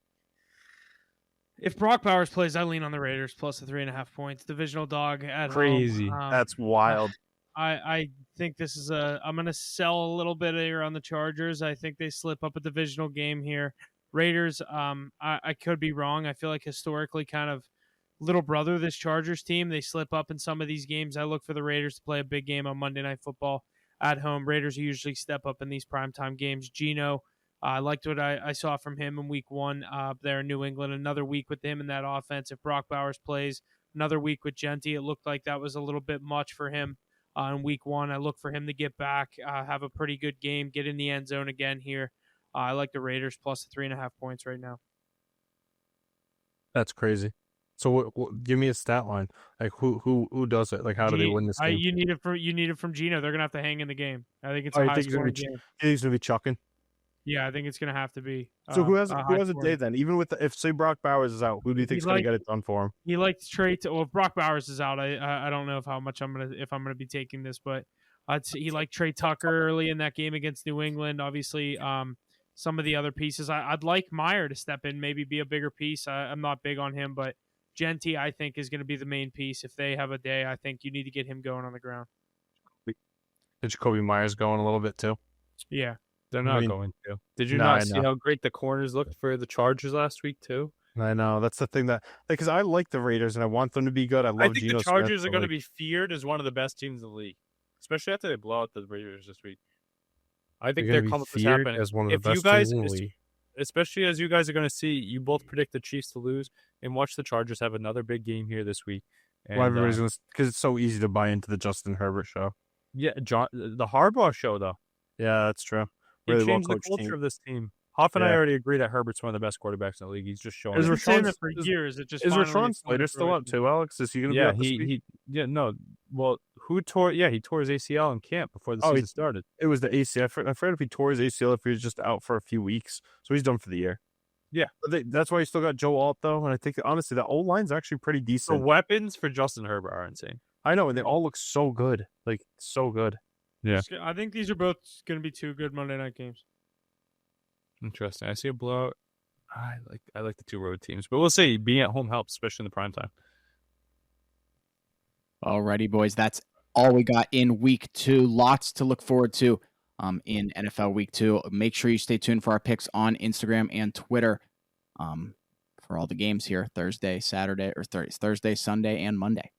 If Brock Bowers plays, I lean on the Raiders plus the 3.5 points. Divisional dog at
Crazy.
home.
That's wild.
I think this is I'm going to sell a little bit here on the Chargers. I think they slip up a divisional game here. Raiders, I could be wrong. I feel like historically kind of little brother this Chargers team. They slip up in some of these games. I look for the Raiders to play a big game on Monday Night Football at home. Raiders usually step up in these primetime games. Geno, I liked what I saw from him in week 1 there in New England. Another week with him in that offense. If Brock Bowers plays, another week with Genty. It looked like that was a little bit much for him in week 1. I look for him to get back, have a pretty good game, get in the end zone again here. I like the Raiders plus the 3.5 points right now.
That's crazy. So give me a stat line. Like who does it? Like how do they win this game?
You need it from Geno. They're gonna have to hang in the game. I think it's
a
high scoring game.
You think he's gonna be chucking?
Yeah, I think it's gonna have to be.
So who has a day then? Even with if say Brock Bowers is out, who do you think is gonna get it done for him?
He likes Trey. Well, if Brock Bowers is out, I don't know how much I'm gonna be taking this, but he liked Trey Tucker early in that game against New England. Obviously, some of the other pieces, I'd like Meyer to step in, maybe be a bigger piece. I'm not big on him, but Genty, I think, is going to be the main piece. If they have a day, I think you need to get him going on the ground.
Did Jacoby Myers going a little bit too?
Yeah.
They're not going to. Did you not see how great the corners looked for the Chargers last week too?
I know. That's the thing because I like the Raiders and I want them to be good. I think
the Chargers are going to be feared as one of the best teams in the league, especially after they blow out the Raiders this week. I think they're coming to happen
as one of the best teams in the league.
Especially as you guys are going to see, you both predict the Chiefs to lose, and watch the Chargers have another big game here this week. And,
Well, everybody's going to, because it's so easy to buy into the Justin Herbert show.
yeah, the Harbaugh show, though.
Yeah, that's true.
It
Really well
changed the
coached
culture
team.
of this team. Huff and I
Yeah.
already agree that Herbert's one of the best quarterbacks in the league. He's just showing
Is
We've
it.
been saying
Rashawn-
that for
is-
years. It just
Is
finally
Rashawn
is coming
Slater
to
still up
fruition.
too, Alex? Is he going to be
Yeah,
up this week?
Well, who tore? Yeah, he tore his ACL in camp before the
Oh,
season started.
It was the ACL. I forgot if he tore his ACL, if he was just out for a few weeks. So he's done for the year.
Yeah.
But that's why you still got Joe Alt, though. And I think, honestly, the O-line's actually pretty
The
decent.
weapons for Justin Herbert are insane.
I know, and they all look so good. Like, so good.
Yeah.
I think these are both going to be 2 good Monday night games.
Interesting. I see a blowout. I like the 2 road teams, but we'll see. Being at home helps, especially in the prime time.
Alrighty, boys. That's all we got in week 2. Lots to look forward to in NFL week 2. Make sure you stay tuned for our picks on Instagram and Twitter for all the games here Thursday, Sunday, and Monday.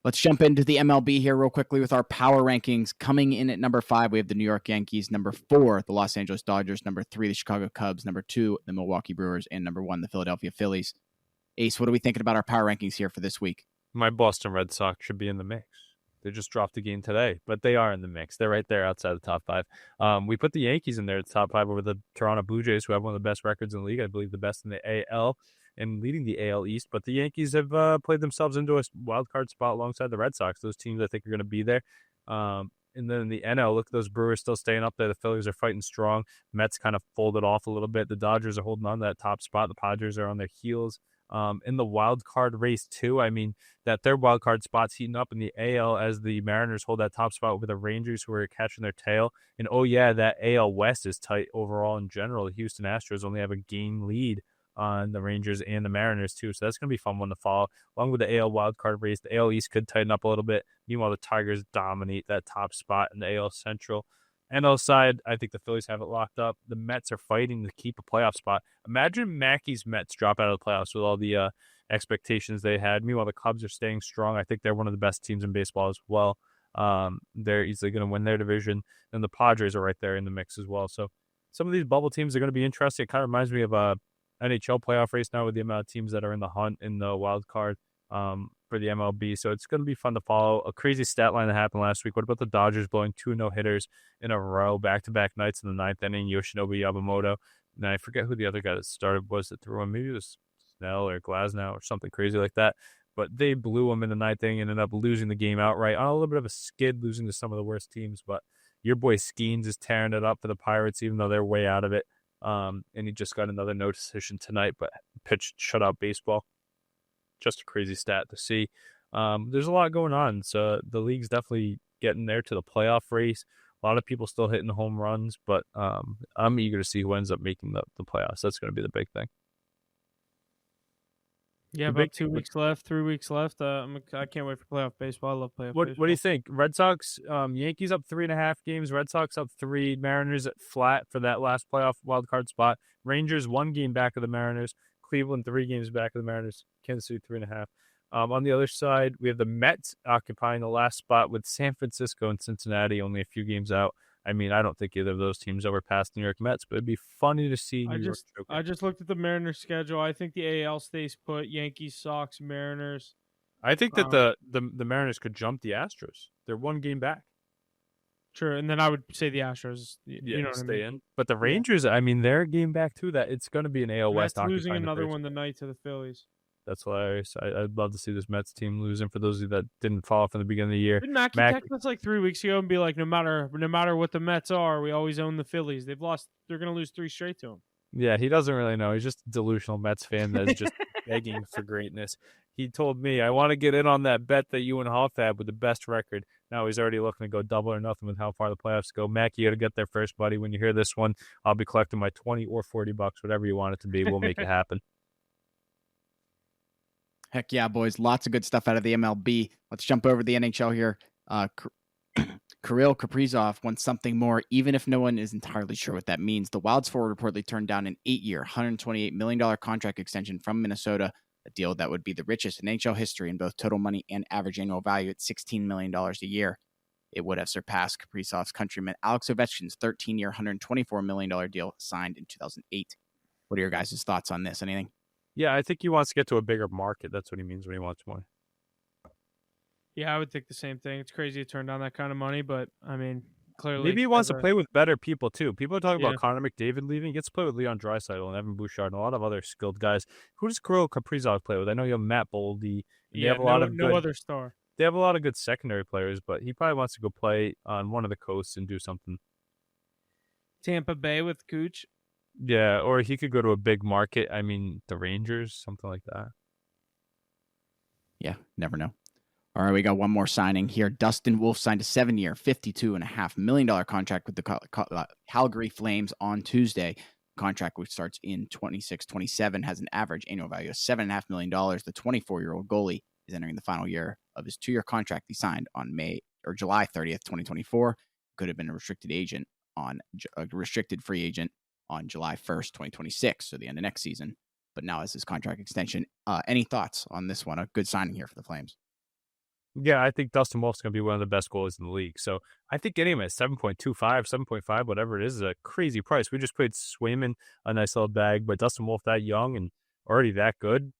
Let's jump into the MLB here real quickly with our power rankings. Coming in at number 5, we have the New York Yankees. Number 4, the Los Angeles Dodgers. Number 3, the Chicago Cubs. Number 2, the Milwaukee Brewers. And number 1, the Philadelphia Phillies. Ace, what are we thinking about our power rankings here for this week?
My Boston Red Sox should be in the mix. They just dropped a game today, but they are in the mix. They're right there outside the top 5. We put the Yankees in there at the top 5 over the Toronto Blue Jays, who have one of the best records in the league. I believe the best in the AL and leading the AL East. But the Yankees have played themselves into a wild card spot alongside the Red Sox. Those teams, I think, are going to be there. And then in the NL, look at those Brewers still staying up there. The Phillies are fighting strong. Mets kind of folded off a little bit. The Dodgers are holding on to that top spot. The Padres are on their heels. In the wild card race too. I mean, that third wild card spot's heating up in the AL as the Mariners hold that top spot with the Rangers, who are catching their tail. And oh yeah, that AL West is tight overall in general. The Houston Astros only have a game lead on the Rangers and the Mariners too, so that's gonna be a fun one to follow. Along with the AL wild card race, the AL East could tighten up a little bit. Meanwhile, the Tigers dominate that top spot in the AL Central. NL side, I think the Phillies have it locked up. The Mets are fighting to keep a playoff spot. Imagine Mackey's Mets drop out of the playoffs with all the expectations they had. Meanwhile, the Cubs are staying strong. I think they're one of the best teams in baseball as well. They're easily going to win their division. And the Padres are right there in the mix as well. So some of these bubble teams are going to be interesting. It kind of reminds me of a NHL playoff race now with the amount of teams that are in the hunt in the wild card for the MLB. So it's going to be fun to follow. A crazy stat line that happened last week. What about the Dodgers blowing 2 no-hitters in a row, back-to-back nights in the 9th inning? Yoshinobu Yamamoto. And I forget who the other guy that started was that threw him. Maybe it was Snell or Glasnow or something crazy like that. But they blew him in the 9th inning and ended up losing the game outright on a little bit of a skid, losing to some of the worst teams. But your boy Skeens is tearing it up for the Pirates, even though they're way out of it. And he just got another no decision tonight, but pitched shutout baseball. Just a crazy stat to see. There's a lot going on. So the league's definitely getting there to the playoff race. A lot of people still hitting home runs, but I'm eager to see who ends up making the playoffs. That's going to be the big thing.
Yeah,
The
about
big
2
thing-
weeks left, 3 weeks left. I can't wait for playoff baseball. I love playoff baseball.
What do you think? Red Sox, Yankees up 3.5 games. Red Sox up 3. Mariners at flat for that last playoff wild card spot. Rangers 1 game back of the Mariners. Cleveland 3 games back of the Mariners. Kansas City 3.5. On the other side, we have the Mets occupying the last spot with San Francisco and Cincinnati only a few games out. I mean, I don't think either of those teams ever passed the New York Mets, but it'd be funny to see New York choke it.
I just looked at the Mariners schedule. I think the AL stays put. Yankees, Sox, Mariners.
I think that the Mariners could jump the Astros. They're 1 game back.
Sure, and then I would say the Astros. You know what I
stay
mean?
in. But the Rangers, I mean, they're a game back too. That it's going to be an AL West.
Mets losing
occupying the
another
first.
one tonight to the Phillies.
That's hilarious. I'd love to see this Mets team losing. For those of you that didn't follow from the beginning of the year,
Didn't Mackey text us like 3 weeks ago and be like, no matter what the Mets are, we always own the Phillies. They're going to lose 3 straight to them.
yeah, he doesn't really know. He's just a delusional Mets fan that's just begging for greatness. He told me, I want to get in on that bet that you and Hoff had with the best record. Now he's already looking to go double or nothing with how far the playoffs go. Mac, you got to get there first, buddy. When you hear this one, I'll be collecting my $20 or $40, whatever you want it to be. We'll make it happen.
Heck yeah, boys. Lots of good stuff out of the MLB. Let's jump over to the NHL here. Kirill Kaprizov wants something more, even if no one is entirely sure what that means. The Wild's forward reportedly turned down an 8-year, $128 million contract extension from Minnesota, a deal that would be the richest in NHL history in both total money and average annual value at $16 million a year. It would have surpassed Kaprizov's countryman Alex Ovechkin's 13-year, $124 million deal signed in 2008. What are your guys' thoughts on this? Anything?
Yeah, I think he wants to get to a bigger market. That's what he means when he wants more.
Yeah, I would think the same thing. It's crazy to turn down that kind of money, but I mean, clearly,
Maybe he wants to play with better people too. People are talking
yeah,
about Connor McDavid leaving. He gets to play with Leon Draisaitl and Evan Bouchard and a lot of other skilled guys. Who does Kirill Kaprizov play with? I know you have Matt Boldy, and they
yeah,
have a lot of
no
good.
other star.
They have a lot of good secondary players, but he probably wants to go play on one of the coasts and do something.
Tampa Bay with Cooch.
Yeah, or he could go to a big market. I mean, the Rangers, something like that.
Yeah, never know. All right, we got one more signing here. Dustin Wolf signed a 7-year, $52.5 million contract with the Calgary Flames on Tuesday. Contract, which starts in 26-27, has an average annual value of $7.5 million. The 24-year-old goalie is entering the final year of his 2-year contract he signed on July 30th, 2024. Could have been a restricted free agent on July 1st, 2026, so the end of next season. But now has his contract extension. Any thoughts on this one? A good signing here for the Flames.
Yeah, I think Dustin Wolf's going to be one of the best goalies in the league. So I think getting him at 7.25, 7.5, whatever it is a crazy price. We just played Swayman a nice little bag, but Dustin Wolf that young and already that good,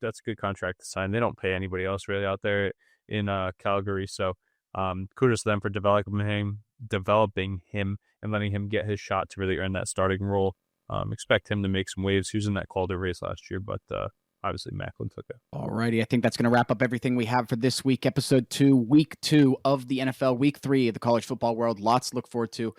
that's a good contract to sign. They don't pay anybody else really out there in Calgary. So kudos to them for developing him and letting him get his shot to really earn that starting role. Expect him to make some waves. He was in that Calder race last year, but obviously Macklin took it.
All righty. I think that's going to wrap up everything we have for this week, episode 2, week 2 of the NFL, week 3 of the college football world. Lots to look forward to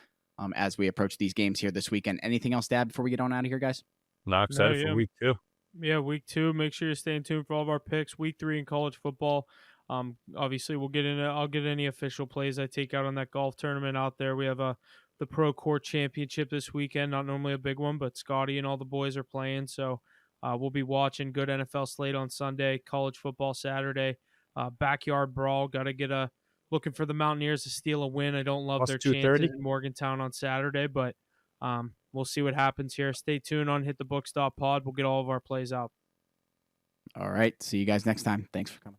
as we approach these games here this weekend. Anything else to add before we get on out of here, guys?
Not excited for week 2.
Yeah, week 2. Make sure you're staying tuned for all of our picks. Week 3 in college football. Obviously, I'll get any official plays I take out on that golf tournament out there. We have the Pro Court Championship this weekend. Not normally a big one, but Scotty and all the boys are playing. So we'll be watching good NFL slate on Sunday, college football Saturday, backyard brawl. Got to get looking for the Mountaineers to steal a win. I don't love
Plus
their
230.
chances in Morgantown on Saturday, but we'll see what happens here. Stay tuned on HitTheBooks.pod. We'll get all of our plays out.
All right. See you guys next time. Thanks for coming.